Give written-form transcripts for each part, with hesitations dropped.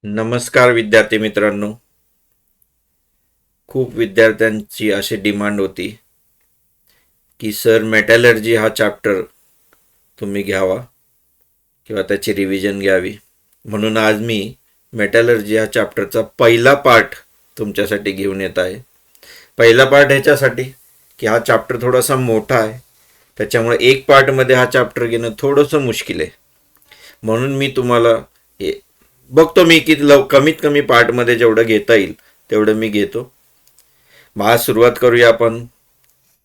नमस्कार विद्यार्थी मित्रांनो. खूप विद्यार्थ्यांची अशी डिमांड होती की सर मेटॅलर्जी हा चॅप्टर तुम्ही घ्यावा किंवा त्याची रिव्हिजन घ्यावी. म्हणून आज मी मेटॅलर्जी हा चॅप्टरचा पहिला पार्ट तुमच्यासाठी घेऊन येत आहे. पहिला पार्ट ह्याच्यासाठी की हा चॅप्टर थोडासा मोठा आहे, त्याच्यामुळे एक पार्टमध्ये हा चॅप्टर घेणं थोडंसं मुश्किल आहे. म्हणून मी तुम्हाला बघतो मी की कमीत कमी पार्टमध्ये जेवढं घेता येईल तेवढं मी घेतो. आज सुरुवात करूया आपण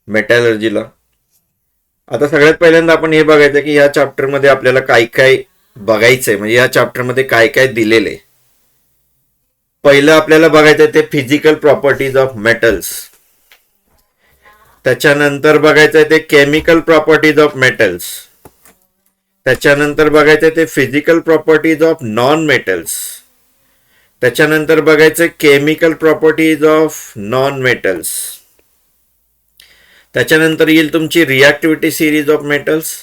मेटॅलर्जीला. आता सगळ्यात पहिल्यांदा आपण हे बघायचं की या चॅप्टरमध्ये आपल्याला काय काय बघायचंय, म्हणजे या चॅप्टरमध्ये काय काय दिलेलं आहे. पहिलं आपल्याला बघायचं आहे ते फिजिकल प्रॉपर्टीज ऑफ मेटल्स. त्याच्यानंतर बघायचं आहे ते केमिकल प्रॉपर्टीज ऑफ मेटल्स. त्याच्यानंतर बघायचं ते physical properties of non metals. त्याच्यानंतर बघायचं chemical properties of non metals. त्याच्यानंतर येईल तुमची रिॲक्टिव्हिटी सिरीज ऑफ मेटल्स.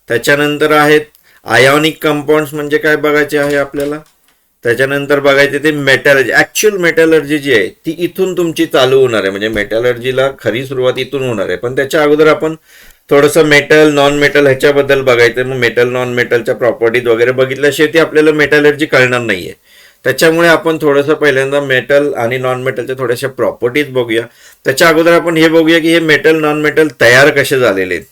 त्याच्यानंतर आहेत आयोनिक कंपाऊंड्स म्हणजे काय बघायचे आहे आपल्याला. त्याच्यानंतर बघायचे ते मेटॅलर्जी. ॲक्च्युअल मेटॅलर्जी जी आहे ती इथून तुमची चालू होणार आहे, म्हणजे मेटॅलर्जीला खरी सुरुवात इथून होणार आहे. पण त्याच्या अगोदर आपण थोडंसं मेटल नॉन मेटल ह्याच्याबद्दल बघायचं. मग मेटल नॉन मेटलच्या प्रॉपर्टीज वगैरे बघितल्याशिवाय ती आपल्याला मेटॅलर्जी कळणार नाहीये. त्याच्यामुळे आपण थोडंसं पहिल्यांदा मेटल आणि नॉन मेटलच्या थोड्याशा प्रॉपर्टीज बघूया. त्याच्या अगोदर आपण हे बघूया की हे मेटल नॉन मेटल तयार कसे झालेले आहेत.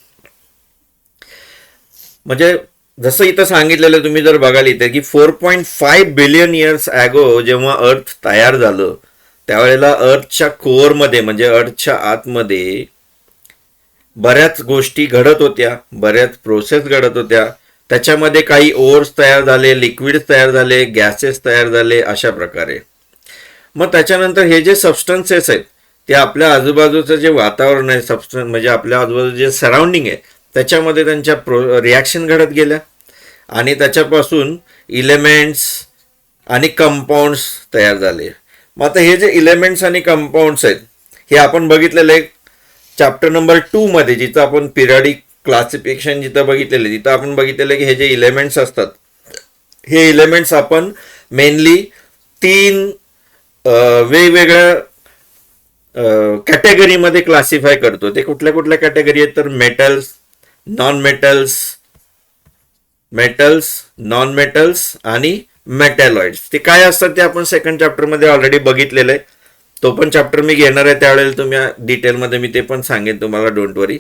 म्हणजे जसं इथं सांगितलेलं तुम्ही जर बघाल इथे की 4.5 बिलियन इयर्स ॲगो जेव्हा अर्थ तयार झालं त्यावेळेला अर्थच्या कोअरमध्ये म्हणजे अर्थच्या आतमध्ये बऱ्याच गोष्टी घडत होत्या, बऱ्याच प्रोसेस घडत होत्या. त्याच्यामध्ये काही ओर्स तयार झाले, लिक्विड्स तयार झाले, गॅसेस तयार झाले, अशा प्रकारे. मग त्याच्यानंतर हे जे सबस्टन्सेस आहेत ते आपल्या आजूबाजूचं जे वातावरण आहे, सबस्टन्स म्हणजे आपल्या आजूबाजूचं जे सराउंडिंग आहे त्याच्यामध्ये त्यांच्या रिॲक्शन घडत गेल्या आणि त्याच्यापासून इलेमेंट्स आणि कंपाऊंड्स तयार झाले. मग आता हे जे इलेमेंट्स आणि कंपाऊंड्स आहेत हे आपण बघितलेलं आहे चॅप्टर नंबर 2 मध्ये, जिथं आपण पिरियडिक क्लासिफिकेशन जिथं बघितलेलं आहे तिथं आपण बघितलेलं की हे जे इलेमेंट्स असतात हे इलेमेंट्स आपण मेनली 3 वेगवेगळ्या कॅटेगरीमध्ये क्लासिफाय करतो. ते कुठल्या कुठल्या कॅटेगरी आहेत तर metals, non metals, non metals आणि मेटॅलॉइड्स. ते काय असतात ते आपण सेकंड चॅप्टरमध्ये ऑलरेडी बघितलेलं आहे. तो पण चॅप्टर मी घेणार आहे, त्यावेळेला तुम्ही डिटेलमध्ये मी ते पण सांगेन तुम्हाला, डोंट वरी.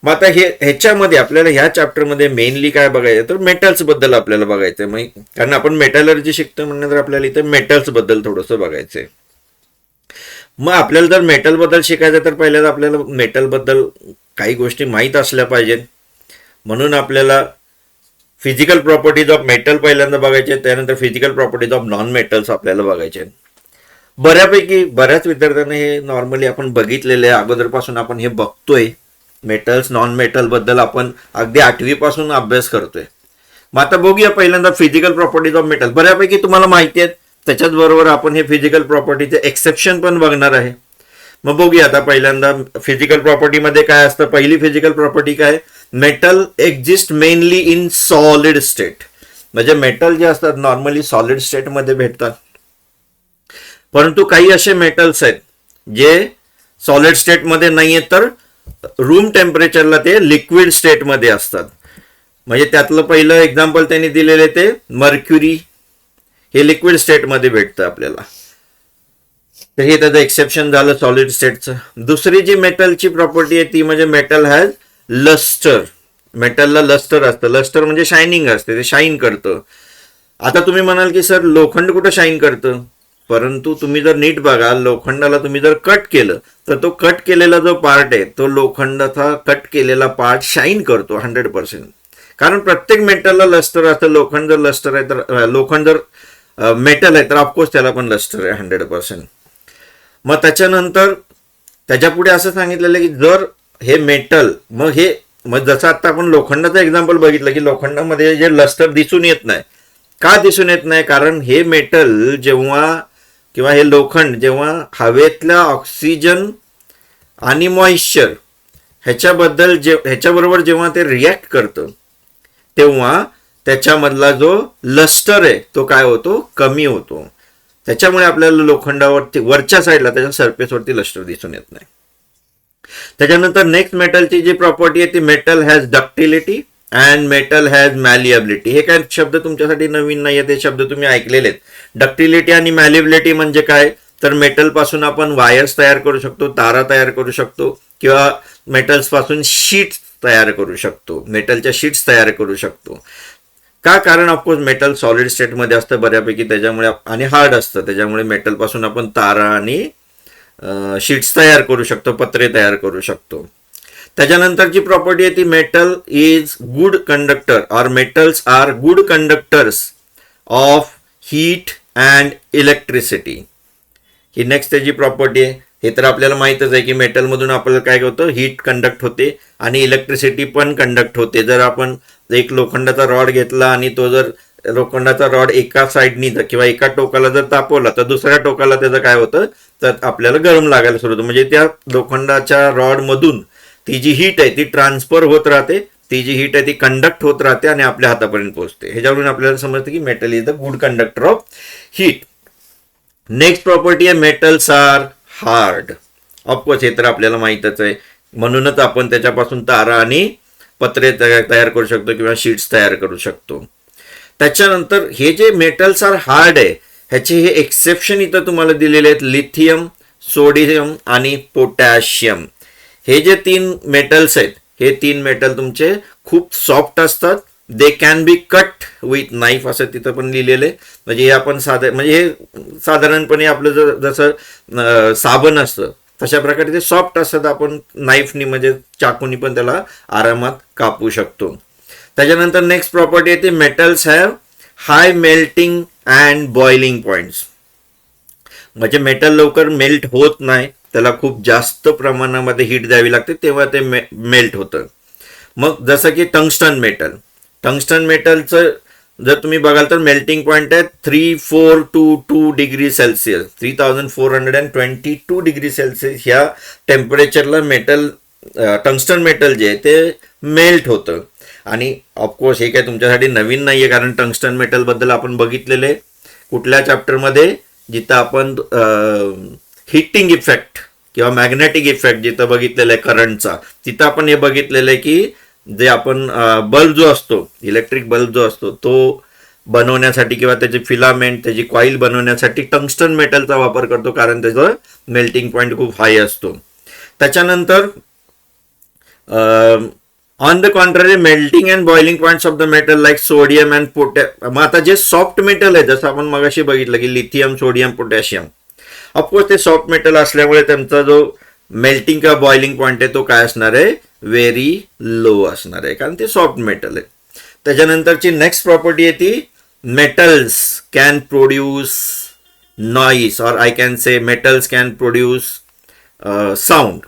मग आता ह्याच्यामध्ये आपल्याला ह्या चॅप्टरमध्ये मेनली काय बघायचं तर मेटल्स बद्दल आपल्याला बघायचं आहे. मग कारण आपण मेटॅलर्जी शिकतो म्हणण्यावर आपल्याला इथे मेटल्स बद्दल थोडंसं बघायचं आहे. मग आपल्याला जर मेटल बद्दल शिकायचं तर पहिल्यांदा आपल्याला मेटल बद्दल काही गोष्टी माहीत असल्या पाहिजेत. म्हणून आपल्याला फिजिकल प्रॉपर्टीज ऑफ मेटल पहिल्यांदा बघायचे, त्यानंतर physical properties of non metals आपल्याला बघायचे. बऱ्याच विद्यार्थ्यांना हे नॉर्मली आपण बघितलेले आहे, अगोदरपासून आपण हे बघतोय. मेटल्स नॉन मेटल बद्दल आपण अगदी 8वी पासून अभ्यास करतोय. मग आता बघूया पहिल्यांदा फिजिकल प्रॉपर्टीज ऑफ मेटल. बऱ्यापैकी तुम्हाला माहिती आहेत, त्याच्याच बरोबर आपण हे फिजिकल प्रॉपर्टीचे एक्सेप्शन पण बघणार आहे. मग बघूया आता पहिल्यांदा फिजिकल प्रॉपर्टीमध्ये काय असतं. पहिली फिजिकल प्रॉपर्टी काय, metal exist mainly in solid state. म्हणजे मेटल जे असतात नॉर्मली सॉलिड स्टेटमध्ये भेटतात, परंतु काही असे मेटल्स आहेत जे सॉलिड स्टेटमध्ये नाही आहेत तर रूम टेम्परेचरला ते लिक्विड स्टेटमध्ये असतात. म्हणजे त्यातलं पहिलं एक्झाम्पल त्यांनी दिलेले ते मर्क्युरी, हे लिक्विड स्टेटमध्ये भेटतं आपल्याला. तर हे त्याचं एक्सेप्शन झालं सॉलिड स्टेटचं. दुसरी जी मेटलची प्रॉपर्टी आहे ती म्हणजे मेटल हॅज लस्टर. मेटलला लस्टर असतं. लस्टर म्हणजे शायनिंग असते, ते शाईन करतं. आता तुम्ही म्हणाल की सर लोखंड कुठं शाईन करतं, परंतु तुम्ही जर नीट बघा, लोखंडाला तुम्ही जर कट केलं तर तो कट केलेला जो पार्ट आहे तो लोखंडाचा कट केलेला पार्ट शाईन करतो 100%. कारण प्रत्येक मेटलला लस्टर असतं. लोखंड जर लस्टर आहे तर लोखंड जर मेटल आहे तर ऑफकोर्स त्याला पण लस्टर आहे 100%. मग त्याच्यानंतर त्याच्या पुढे असं सांगितलेलं की जर हे मेटल मग जसं आता आपण लोखंडाचं एक्झाम्पल बघितलं की लोखंडामध्ये जे लस्टर दिसून येत नाही. का दिसून येत नाही, कारण हे मेटल जेव्हा किंवा हे लोखंड जेव्हा हवेतल्या ऑक्सिजन आणि मॉइश्चर ह्याच्याबरोबर जेव्हा ते रिॲक्ट करतं तेव्हा त्याच्यामधला जो लस्टर आहे तो काय होतो, कमी होतो. त्याच्यामुळे आपल्याला लोखंडावरती वरच्या साईडला त्याच्या सरफेसवरती लस्टर दिसून येत नाही. त्याच्यानंतर नेक्स्ट मेटलची जी प्रॉपर्टी आहे ती metal has ductility and metal has malleability. हे काय शब्द तुमच्यासाठी नवीन नाही आहे, ते शब्द तुम्ही ऐकलेले आहेत. डक्टिलिटी आणि मॅलिएबिलिटी म्हणजे काय, तर मेटल पासून आपण वायर्स तयार करू शकतो, तारा तयार करू शकतो, किंवा मेटल्स पासून शीट्स तयार करू शकतो, मेटलच्या शीट्स तयार करू शकतो. का, कारण ऑफकोर्स मेटल सॉलिड स्टेटमध्ये असतं बऱ्यापैकी, त्याच्यामुळे आणि हार्ड असतं, त्याच्यामुळे मेटल पासून आपण तारा आणि शीट्स तयार करू शकतो, पत्रे तयार करू शकतो. त्याच्यानंतरची प्रॉपर्टी आहे ती metal is good conductor or metals are good conductors of heat and electricity. ही नेक्स्ट त्याची प्रॉपर्टी आहे. हे तर आपल्याला माहीतच आहे की मेटलमधून आपल्याला काय होतं, हीट कंडक्ट होते आणि इलेक्ट्रिसिटी पण कंडक्ट होते. जर आपण एक लोखंडाचा रॉड घेतला आणि तो जर लोखंडाचा रॉड एका साईडनी किंवा एका टोकाला जर तापवला तर दुसऱ्या टोकाला त्याचं काय होतं, तर आपल्याला गरम लागायला सुरू होतं. म्हणजे त्या लोखंडाच्या रॉडमधून ती जी हीट आहे ती ट्रान्सफर होत राहते, ती जी हीट आहे ती कंडक्ट होत राहते आणि आपल्या हातापर्यंत पोहोचते. ह्याच्यावरून आपल्याला समजतं की metal is the good conductor of heat. Next property आहे मेटल्स आर हार्ड. ऑफकोर्स हे तर आपल्याला माहीतच आहे, म्हणूनच आपण त्याच्यापासून तारा आणि पत्रे तयार करू शकतो किंवा शीट्स तयार करू शकतो. त्याच्यानंतर हे जे मेटल्स आर हार्ड आहे ह्याचे हे एक्सेप्शन इथं तुम्हाला दिलेले आहेत. लिथियम, सोडियम आणि पोटॅशियम हे जे 3 मेटल्स आहेत, हे 3 मेटल तुमचे खूप सॉफ्ट असतात. They can be cut with knife असं तिथं पण लिहिलेलं आहे. म्हणजे हे आपण म्हणजे हे साधारणपणे आपलं जसं साबण असतं तशा प्रकारे ते सॉफ्ट असतात, आपण नाईफनी म्हणजे चाकूनी पण त्याला आरामात कापू शकतो. त्याच्यानंतर नेक्स्ट प्रॉपर्टी आहे ती metals have high melting and boiling points. म्हणजे मेटल लवकर मेल्ट होत नाही, त्याला खूप जास्त प्रमाणामध्ये हीट द्यावी लागते तेव्हा ते मेल्ट होतं. मग जसं की टंगस्टन मेटलचं जर तुम्ही बघाल तर मेल्टिंग पॉईंट आहे 3422 डिग्री सेल्सिअस, 3422 डिग्री सेल्सिअस ह्या टेम्परेचरला टंगस्टन मेटल जे आहे ते मेल्ट होतं. आणि ऑफकोर्स हे काय तुमच्यासाठी नवीन नाही आहे, कारण टंगस्टन मेटलबद्दल आपण बघितलेलं आहे कुठल्या चॅप्टरमध्ये, जिथं आपण हिटिंग इफेक्ट किंवा मॅग्नेटिक इफेक्ट जिथं बघितलेलं आहे करंटचा, तिथं आपण हे बघितलेलं आहे की जे आपण बल्ब जो असतो, इलेक्ट्रिक बल्ब जो असतो तो बनवण्यासाठी किंवा त्याची फिलामेंट, त्याची कॉईल बनवण्यासाठी टंगस्टन मेटलचा वापर करतो, कारण त्याचं मेल्टिंग पॉईंट खूप हाय असतो. त्याच्यानंतर on the contrary melting and boiling points of the metal like sodium and potassium. मग आता जे सॉफ्ट मेटल आहे जसं आपण मगाशी बघितलं की लिथियम, सोडियम, पोटॅशियम, ऑफकोर्स ते सॉफ्ट मेटल असल्यामुळे त्यांचा जो मेल्टिंग किंवा बॉइलिंग पॉईंट आहे तो काय असणार आहे, व्हेरी लो असणार आहे, कारण ते सॉफ्ट मेटल आहे. त्याच्यानंतरची नेक्स्ट प्रॉपर्टी आहे ती metals can produce noise or I can say metals can produce sound.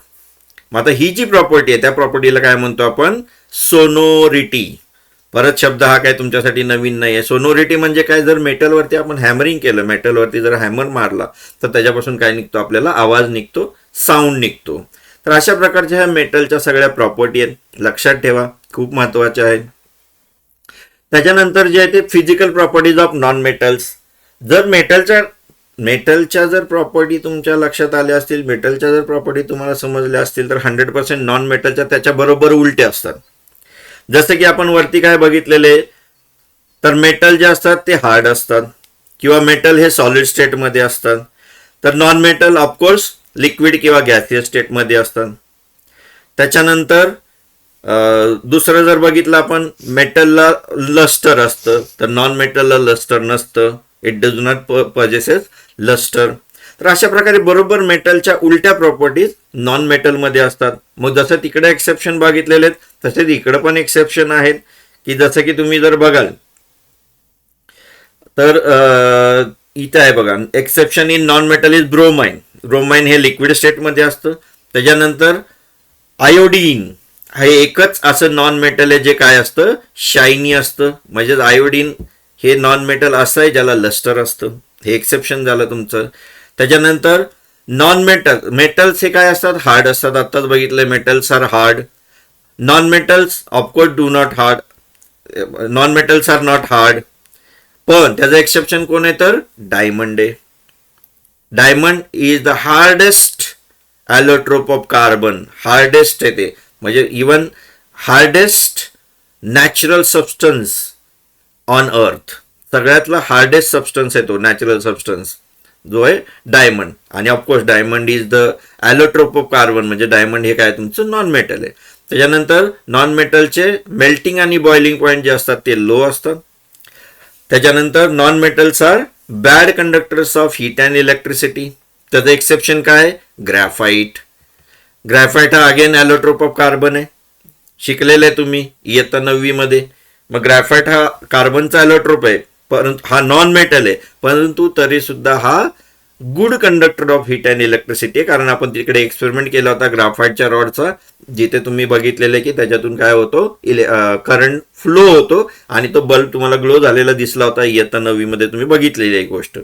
मग आता ही जी प्रॉपर्टी आहे त्या प्रॉपर्टीला काय म्हणतो आपण, सोनोरिटी. परत शब्द हा काय तुमच्यासाठी नवीन नाही आहे. सोनोरिटी म्हणजे काय, जर मेटलवरती आपण हॅमरिंग केलं, मेटलवरती जर हॅमर मारला तर त्याच्यापासून काय निघतो, आपल्याला आवाज निघतो, साऊंड निघतो. तर अशा प्रकारच्या ह्या मेटलच्या सगळ्या प्रॉपर्टी आहेत, लक्षात ठेवा, खूप महत्त्वाच्या आहेत. त्याच्यानंतर जे आहे ते physical properties of non metals. जर मेटलच्या जर प्रॉपर्टी तुमच्या लक्षात आल्या असतील, मेटलच्या जर प्रॉपर्टी तुम्हाला समजल्या असतील तर 100% नॉन मेटलच्या त्याच्या बरोबर उलटे असतात. जसं की आपण वरती काय बघितलेले, तर मेटल जे असतात ते हार्ड असतात किंवा मेटल हे सॉलिड स्टेटमध्ये असतात. तर नॉन मेटल ऑफकोर्स लिक्विड किंवा गॅसियस स्टेटमध्ये असतात. त्याच्यानंतर दुसरं जर बघितलं आपण, मेटलला लस्टर असतं तर नॉन मेटलला लस्टर नसतं, it does not possesses lustre. तर अशा प्रकारे बरोबर मेटलच्या उलट्या प्रॉपर्टीज नॉन मेटलमध्ये असतात. मग जसं तिकडे एक्सेप्शन बघितलेले आहेत तसेच इकडे पण एक्सेप्शन आहेत, की जसं की तुम्ही जर बघाल तर इथं आहे बघा, exception in non metal is bromine. Bromine हे लिक्विड स्टेटमध्ये असतं. त्याच्यानंतर आयोडीन हे एकच असं नॉन मेटल आहे जे काय असतं, शायनी असतं. म्हणजेच आयोडीन हे नॉन मेटल असं आहे ज्याला लस्टर असतं. हे एक्सेप्शन झालं तुमचं. त्याच्यानंतर नॉन मेटल्स हे काय असतात, हार्ड असतात. आत्ताच बघितलं metals are hard. Non metals of course do not hard, non metals are not hard. पण त्याचं एक्सेप्शन कोण आहे तर डायमंड आहे. Diamond is the hardest allotrope of carbon. Hardest आहे ते, म्हणजे even hardest natural substance on earth. सगळ्यातला हार्डेस्ट सबस्टन्स आहे तो नॅचरल सबस्टन्स जो आहे डायमंड. आणि of course diamond is the allotrope of carbon, म्हणजे डायमंड हे काय तुमचं नॉन मेटल आहे. त्याच्यानंतर नॉन मेटलचे मेल्टिंग आणि बॉइलिंग पॉईंट जे असतात ते लो असतात. त्याच्यानंतर non metals are bad conductors of heat and electricity. त्याचं एक्सेप्शन काय? ग्रॅफाईट. ग्रॅफाईट हा अगेन ॲलोट्रोप ऑफ कार्बन आहे, शिकलेलं आहे तुम्ही इयत्ता 9वी मध्ये. मग ग्रॅफाईट हा कार्बनचा ॲलोट्रोप आहे, परंतु हा नॉन मेटल आहे, परंतु तरी सुद्धा हा good conductor of heat and electricity आहे. कारण आपण तिकडे एक्सपेरिमेंट केला होता ग्राफाईटच्या रॉडचा, जिथे तुम्ही बघितलेलं की त्याच्यातून काय होतो, करंट फ्लो होतो आणि तो बल्ब तुम्हाला ग्लो झालेला दिसला होता इयत्ता 9वी मध्ये, तुम्ही बघितलेली एक गोष्ट.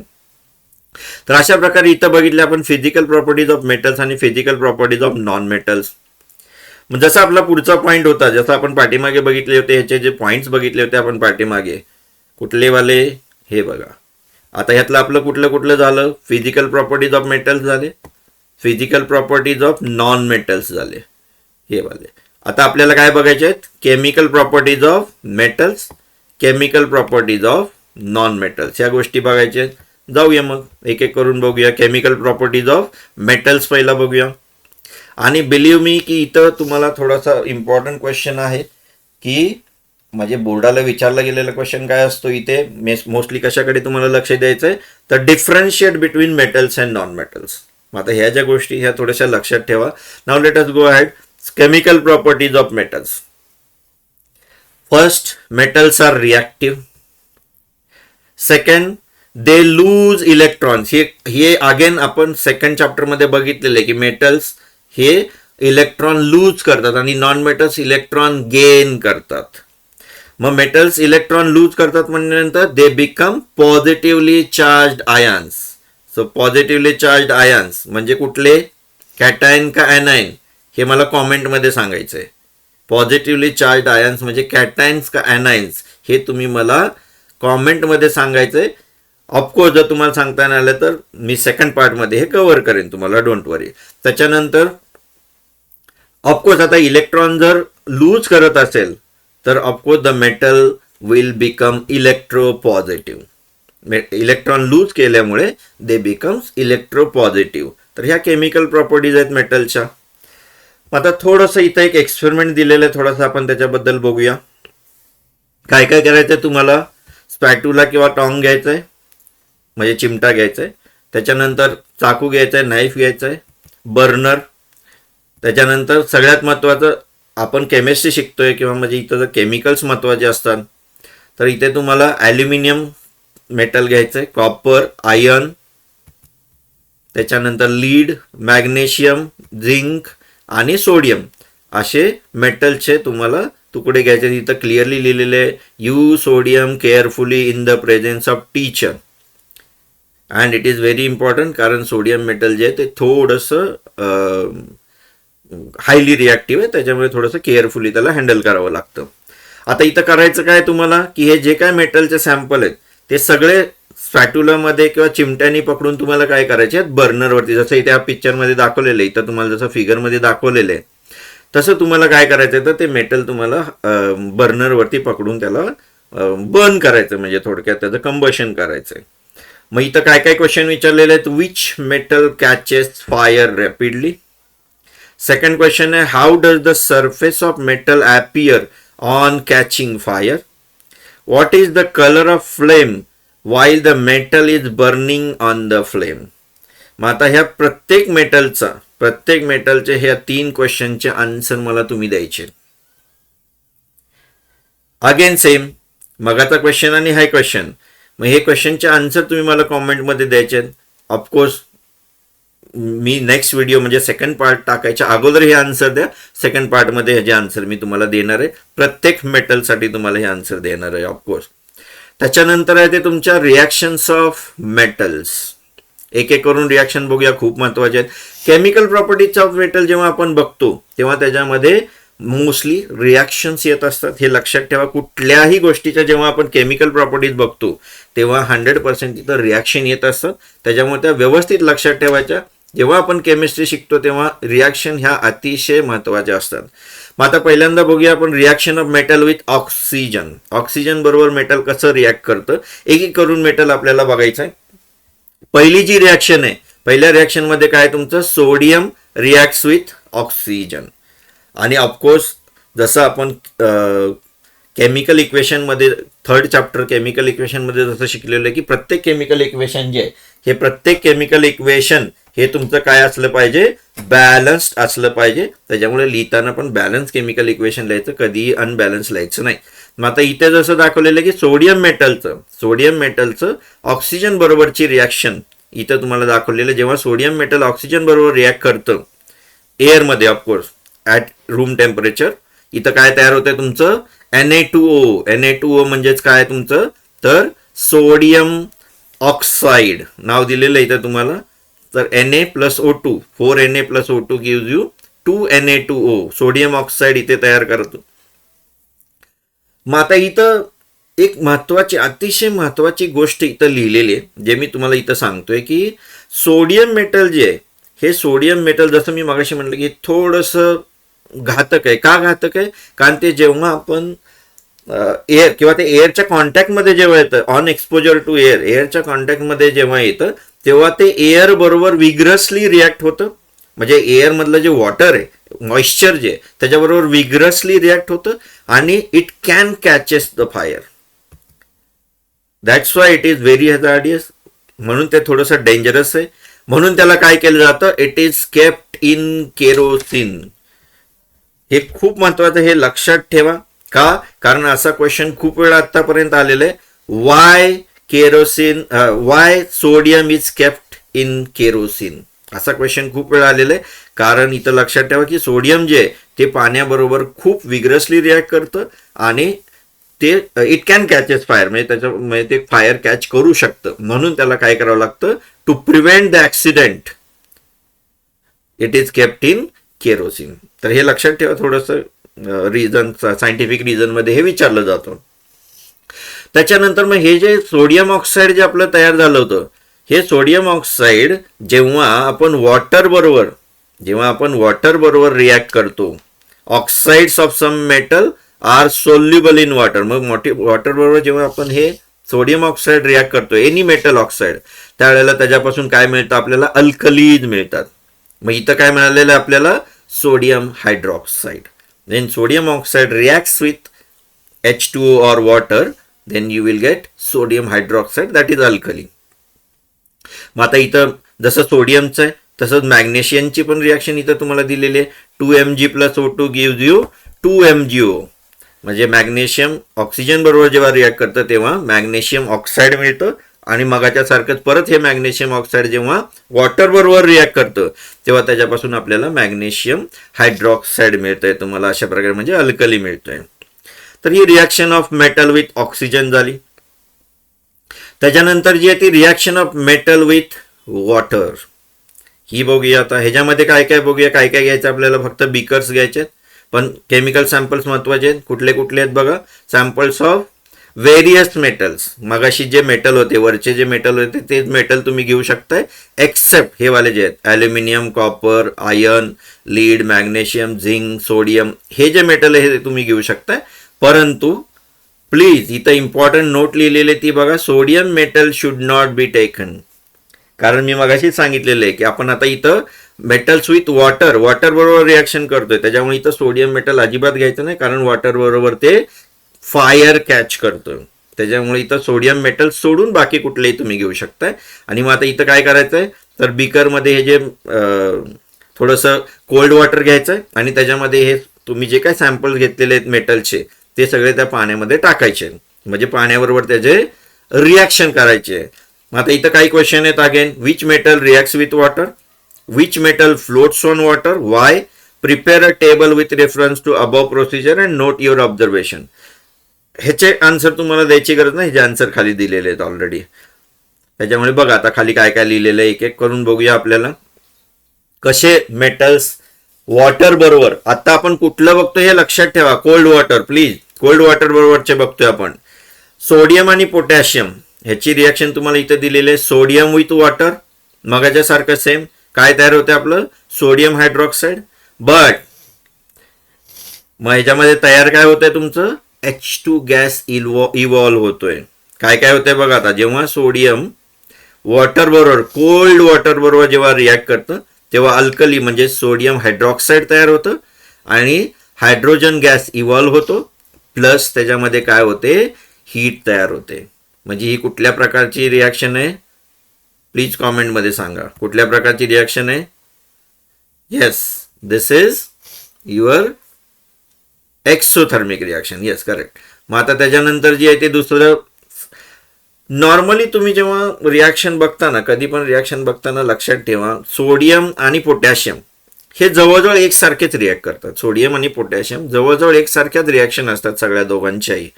तर अशा प्रकारे इथं बघितले आपण फिजिकल प्रॉपर्टीज ऑफ मेटल्स आणि physical properties of non metals. मग जसा आपला पुढचा पॉईंट होता, जसं आपण पाठीमागे बघितले होते, ह्याचे जे पॉईंट्स बघितले होते आपण पाठीमागे, कुठले वाले हे बघा. आता ह्यातलं आपलं कुठलं कुठलं झालं? फिजिकल प्रॉपर्टीज ऑफ मेटल्स झाले, physical properties of non metals झाले हे वाले. आता आपल्याला काय बघायचे आहेत? Chemical properties of metals, chemical properties of non metals, या गोष्टी बघायच्या आहेत. जाऊया मग एक एक करून बघूया. केमिकल प्रॉपर्टीज ऑफ मेटल्स पहिला बघूया. आणि बिलीव्ह मी की इथं तुम्हाला थोडासा इम्पॉर्टंट क्वेश्चन आहे, की म्हणजे बोर्डाला विचारला गेलेला क्वेश्चन काय असतो इथे मोस्टली कशाकडे तुम्हाला लक्ष द्यायचं आहे तर differentiate between metals and non metals. मग आता ह्या ज्या गोष्टी ह्या थोड्याशा लक्षात ठेवा. Now let us go ahead. Chemical properties of metals. First, metals are reactive. Second, they lose electrons. हे अगेन आपण सेकंड चॅप्टर मध्ये बघितलेले की मेटल्स हे इलेक्ट्रॉन लूज करतात आणि नॉन मेटल्स इलेक्ट्रॉन गेन करतात. मग मेटल्स इलेक्ट्रॉन लूज करतात म्हणल्यानंतर they become positively charge ions. So positively charge ions म्हणजे कुठले? कॅटायन का ॲनायन? हे मला कॉमेंटमध्ये सांगायचं आहे. पॉझिटिव्हली चार्ज आयन्स म्हणजे कॅटायन्स का ॲनायन्स हे तुम्ही मला कॉमेंटमध्ये सांगायचं आहे. ऑफकोर्स जर तुम्हाला सांगता नाही आलं तर मी सेकंड पार्टमध्ये हे कव्हर करेन तुम्हाला, डोंट वरी. त्याच्यानंतर ऑफकोर्स आता इलेक्ट्रॉन जर लूज करत असेल तर of course the metal will become electropositive. Electron lose केल्यामुळे दे बिकम्स इलेक्ट्रोपॉझिटिव्ह. तर ह्या केमिकल प्रॉपर्टीज आहेत मेटलच्या. आता थोडंसं इथं एक एक्सपेरिमेंट दिलेलं आहे, थोडंसं आपण त्याच्याबद्दल बघूया. काय काय करायचं आहे तुम्हाला? स्पॅटुला किंवा टॉंग घ्यायचं आहे, म्हणजे चिमटा घ्यायचा आहे. त्याच्यानंतर चाकू घ्यायचा आहे, नाईफ घ्यायचा आहे, बर्नर. त्याच्यानंतर सगळ्यात महत्त्वाचं आपण केमिस्ट्री शिकतोय किंवा म्हणजे इथं जर केमिकल्स महत्त्वाचे असतात तर इथे तुम्हाला ॲल्युमिनियम मेटल घ्यायचं आहे, कॉपर, आयर्न, त्याच्यानंतर लीड, मॅग्नेशियम, झिंक आणि सोडियम असे मेटलचे तुम्हाला तुकडे घ्यायचे. इथं क्लिअरली लिहिलेले आहे, you sodium carefully in the presence of teacher. And it is very important, कारण सोडियम मेटल जे आहे ते थोडंसं हायली रिॲक्टिव्ह आहे, त्याच्यामुळे थोडंसं केअरफुली त्याला हँडल करावं लागतं. आता इथं करायचं काय तुम्हाला की हे जे काय मेटलचे सॅम्पल आहेत ते सगळे स्पॅट्युलामध्ये किंवा चिमट्यानी पकडून तुम्हाला काय करायचे आहेत? बर्नरवरती. जसं इथे या पिक्चरमध्ये दाखवलेलं आहे, इथं तुम्हाला जसं फिगरमध्ये दाखवलेलं आहे तसं तुम्हाला काय करायचं आहे तर ते मेटल तुम्हाला बर्नरवरती पकडून त्याला बर्न करायचं, म्हणजे थोडक्यात त्याचं कंबशन करायचं आहे. मग इथं काय काय क्वेश्चन विचारलेले आहेत? Which metal catches fire rapidly. Second question आहे, how does the surface of metal appear on catching fire. What is the colour of flame while the metal is burning on the flame. मग आता ह्या प्रत्येक मेटलचे ह्या 3 क्वेश्चनचे answer मला तुम्ही द्यायचे. अगेन सेम मगाचा क्वेश्चन आणि हा क्वेश्चन. मग हे क्वेश्चनचे आन्सर तुम्ही मला कॉमेंटमध्ये द्यायचे. ऑफकोर्स मी नेक्स्ट व्हिडिओ म्हणजे सेकंड पार्ट टाकायच्या अगोदर हे आन्सर द्या. सेकंड पार्टमध्ये ह्याचे आन्सर मी तुम्हाला देणार आहे. प्रत्येक मेटलसाठी तुम्हाला हे आन्सर देणार आहे ऑफकोर्स. त्याच्यानंतर आहे ते तुमच्या रिॲक्शन्स ऑफ मेटल्स. एक एक करून रिॲक्शन बघूया, खूप महत्त्वाचे आहेत. केमिकल प्रॉपर्टीज ऑफ मेटल जेव्हा आपण बघतो तेव्हा त्याच्यामध्ये मोस्टली रिॲक्शन्स येत असतात. हे लक्षात ठेवा. कुठल्याही गोष्टीच्या जेव्हा आपण केमिकल प्रॉपर्टीज बघतो तेव्हा 100% तिथं रिॲक्शन येत असतात. त्याच्यामुळे त्या व्यवस्थित लक्षात ठेवायच्या. जेव्हा आपण केमिस्ट्री शिकतो तेव्हा रिॲक्शन ह्या अतिशय महत्त्वाच्या असतात. मग आता पहिल्यांदा बघूया आपण reaction of metal with oxygen. Oxygen बरोबर मेटल कसं रिॲक्ट करतं, एक एक करून मेटल आपल्याला बघायचं आहे. पहिली जी रिॲक्शन आहे, पहिल्या रिॲक्शनमध्ये काय तुमचं सोडियम रिॲक्ट्स विथ ऑक्सिजन. आणि ऑफकोर्स जसं आपण केमिकल इक्वेशनमध्ये थर्ड चॅप्टर केमिकल इक्वेशनमध्ये जसं शिकलेलं आहे की प्रत्येक केमिकल इक्वेशन जे आहे हे प्रत्येक केमिकल इक्वेशन हे तुमचं काय असलं पाहिजे, बॅलन्स्ड असलं पाहिजे. त्याच्यामुळे लिहिताना पण बॅलन्स केमिकल इक्वेशन लिहायचं, कधीही अनबॅलन्स लिहायचं नाही. मग आता इथे जसं दाखवलेलं आहे की सोडियम मेटलचं ऑक्सिजन बरोबरची रिॲक्शन इथं तुम्हाला दाखवलेलं. जेव्हा सोडियम मेटल ऑक्सिजन बरोबर रिॲक्ट करतं एअरमध्ये ऑफकोर्स ॲट रूम टेम्परेचर, इथं काय तयार होतंय तुमचं Na2O. Na2O म्हणजेच काय तुमचं तर सोडियम ऑक्साईड नाव दिलेलं इथं तुम्हाला. तर Na plus O2 4Na plus O2 gives you 2Na2O sodium oxide इथे तयार करतो. मग आता इथं एक महत्वाची अतिशय महत्वाची गोष्ट इथं लिहिलेली आहे जे मी तुम्हाला इथं सांगतोय की सोडियम मेटल जे आहे हे सोडियम मेटल जसं मी मगाशी म्हटलं की थोडंसं घातक आहे. का घातक आहे, कारण ते जेव्हा आपण एअर किंवा ते एअरच्या कॉन्टॅक्टमध्ये जेव्हा येतं ऑन एक्सपोजर टू एअरच्या कॉन्टॅक्टमध्ये जेव्हा येतं तेव्हा ते एअर बरोबर विग्रसली रिॲक्ट होतं. म्हणजे एअरमधलं जे वॉटर आहे मॉइश्चर जे आहे त्याच्याबरोबर विग्रसली रिॲक्ट होतं आणि it can catches the fire. That's why it is very hazardous. म्हणून ते थोडंसं डेंजरस आहे. म्हणून त्याला काय केलं जातं, it is kept in kerosene. हे खूप महत्वाचं, हे लक्षात ठेवा. का, कारण असा क्वेश्चन खूप वेळा आतापर्यंत आलेला आहे. Y sodium is kept in kerosene असा क्वेश्चन खूप वेळा आलेला आहे. कारण इथं लक्षात ठेवा की सोडियम जे आहे ते पाण्याबरोबर खूप विग्रसली रिॲक्ट करतं आणि ते इट कॅन कॅचेस फायर, म्हणजे त्याच्यामुळे ते फायर कॅच करू शकतं. म्हणून त्याला काय करावं लागतं, to prevent the accident it is kept in kerosene. तर हे लक्षात ठेवा. थोडंसं रिझन सायंटिफिक रिझनमध्ये हे विचारलं जातं. त्याच्यानंतर मग हे जे सोडियम ऑक्साईड जे आपलं तयार झालं होतं हे सोडियम ऑक्साईड जेव्हा आपण वॉटर बरोबर रिॲक्ट करतो, oxides of some metal are soluble in water. मग वॉटर बरोबर जेव्हा आपण हे सोडियम ऑक्साईड रिॲक्ट करतो एनी मेटल ऑक्साईड त्यावेळेला त्याच्यापासून काय मिळतं आपल्याला, अल्कलीज मिळतात. मग इथं काय मिळालेलं आहे आपल्याला, sodium hydroxide. Then sodium oxide reacts with H2O or water, then you will get sodium hydroxide, that is alkali. मग आता इथं जसं सोडियमचं आहे तसंच मॅग्नेशियमची पण रिॲक्शन इथं तुम्हाला दिलेली आहे. 2Mg plus O2 gives you 2MgO. म्हणजे मॅग्नेशियम ऑक्सिजन बरोबर जेव्हा रिॲक्ट करतं तेव्हा मॅग्नेशियम ऑक्साईड मिळतं आणि मगाच्या सारखंच परत हे मॅग्नेशियम ऑक्साईड जेव्हा वॉटर बरोबर रिॲक्ट करतं तेव्हा त्याच्यापासून आपल्याला मॅग्नेशियम हायड्रॉक्साईड मिळतंय तुम्हाला अशा प्रकारे, म्हणजे अल्कली मिळतंय. तर ही reaction of metal with oxygen झाली. त्याच्यानंतर जी आहे ती reaction of metal with water ही बघूया. आता ह्याच्यामध्ये काय काय बघूया, काय काय घ्यायचं आपल्याला, फक्त बीकर्स घ्यायचे आहेत पण केमिकल सॅम्पल्स महत्वाचे आहेत. कुठले कुठले आहेत बघा, सॅम्पल्स ऑफ व्हेरियस मेटल्स. मगाशी जे मेटल होते वरचे जे मेटल होते तेच मेटल तुम्ही घेऊ शकताय एक्सेप्ट हे वाले जे आहेत aluminium, copper, iron, lead, magnesium, zinc, sodium, हे जे मेटल आहे हे तुम्ही घेऊ शकताय. परंतु प्लीज इथं इम्पॉर्टंट नोट लिहिलेली ती बघा, sodium metal should not be taken. कारण मी मगाशी सांगितलेलं आहे की आपण आता इथं मेटल्स विथ वॉटर बरोबर रिॲक्शन करतोय त्याच्यामुळे इथं सोडियम मेटल अजिबात घ्यायचं नाही, कारण वॉटर बरोबर ते फायर कॅच करतं. त्याच्यामुळे इथं सोडियम मेटल सोडून बाकी कुठलेही तुम्ही घेऊ शकताय. आणि मग आता इथं काय करायचं आहे तर बीकरमध्ये हे जे थोडंसं कोल्ड वॉटर घ्यायचं आहे आणि त्याच्यामध्ये हे तुम्ही जे काय सॅम्पल्स घेतलेले आहेत मेटलचे ते सगळे त्या पाण्यामध्ये टाकायचे, म्हणजे पाण्याबरोबर त्याचे रिॲक्शन करायचे. मग आता इथं काही क्वेश्चन आहेत again, which metal reacts with water, which metal floats on water, why, prepare a table with reference to above procedure and note your observation. ह्याचे आन्सर तुम्हाला द्यायची गरज नाही, हे आन्सर खाली दिलेले आहेत ऑलरेडी. त्याच्यामुळे बघा आता खाली काय काय लिहिलेलं आहे एक एक करून बघूया आपल्याला. कसे मेटल्स वॉटर बरोबर आता आपण कुठलं बघतो हे लक्षात ठेवा. Cold water, please cold water बरोबरचे बघतोय आपण. सोडियम आणि पोटॅशियम ह्याची रिॲक्शन तुम्हाला इथं दिलेली आहे. सोडियम विथ वॉटर, मगाच्या सारखं सेम. काय तयार होते आपलं? Sodium hydroxide. बट मग ह्याच्यामध्ये तयार काय होतंय तुमचं? H2 गॅस इव्हॉल्व होतोय. काय काय होतंय बघा आता. जेव्हा सोडियम वॉटर बरोबर, कोल्ड वॉटर बरोबर जेव्हा रिॲक्ट करतं तेव्हा अल्कली म्हणजे सोडियम हायड्रॉक्साईड तयार होतं आणि हायड्रोजन गॅस इव्हॉल्व होतो. प्लस त्याच्यामध्ये काय होते? हीट तयार होते. म्हणजे ही कुठल्या प्रकारची रिॲक्शन आहे? प्लीज कॉमेंटमध्ये सांगा कुठल्या प्रकारची रिॲक्शन आहे. Yes, this is your exothermic reaction. Yes, correct. मग आता त्याच्यानंतर जे आहे ते दुसरं. नॉर्मली तुम्ही जेव्हा रिॲक्शन बघताना, कधी पण रिॲक्शन बघताना लक्षात ठेवा, सोडियम आणि पोटॅशियम हे जवळजवळ एकसारखेच रिॲक्ट करतात. सोडियम आणि पोटॅशियम जवळजवळ एकसारख्याच रिॲक्शन असतात सगळ्या दोघांच्याही.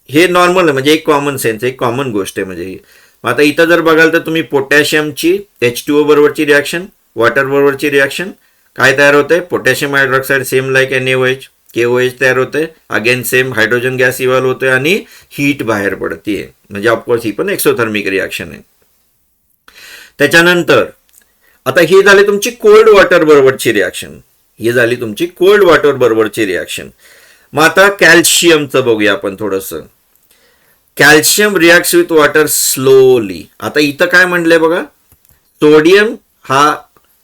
हे नॉर्मल आहे, म्हणजे एक कॉमन सेन्स, एक कॉमन गोष्ट आहे. म्हणजे ही आता इथं जर बघाल तर तुम्ही पोटॅशियमची H2O बरोबरची रिॲक्शन, वॉटर बरोबरची रिॲक्शन काय तयार होते? Potassium hydroxide same like NaOH, KOH तयार होते. Again same hydrogen gas evolve होतोय आणि हीट बाहेर पडते. म्हणजे ऑफकोर्स ही पण एक्सोथर्मिक रिॲक्शन आहे. त्याच्यानंतर आता ही झाली तुमची कोल्ड वॉटर बरोबरची रिॲक्शन. ही झाली तुमची कोल्ड वॉटर बरोबरची रिॲक्शन. मग आता कॅल्शियमचं बघूया आपण थोडंसं. Calcium reacts with water slowly. आता इथं काय म्हणलंय बघा, सोडियम हा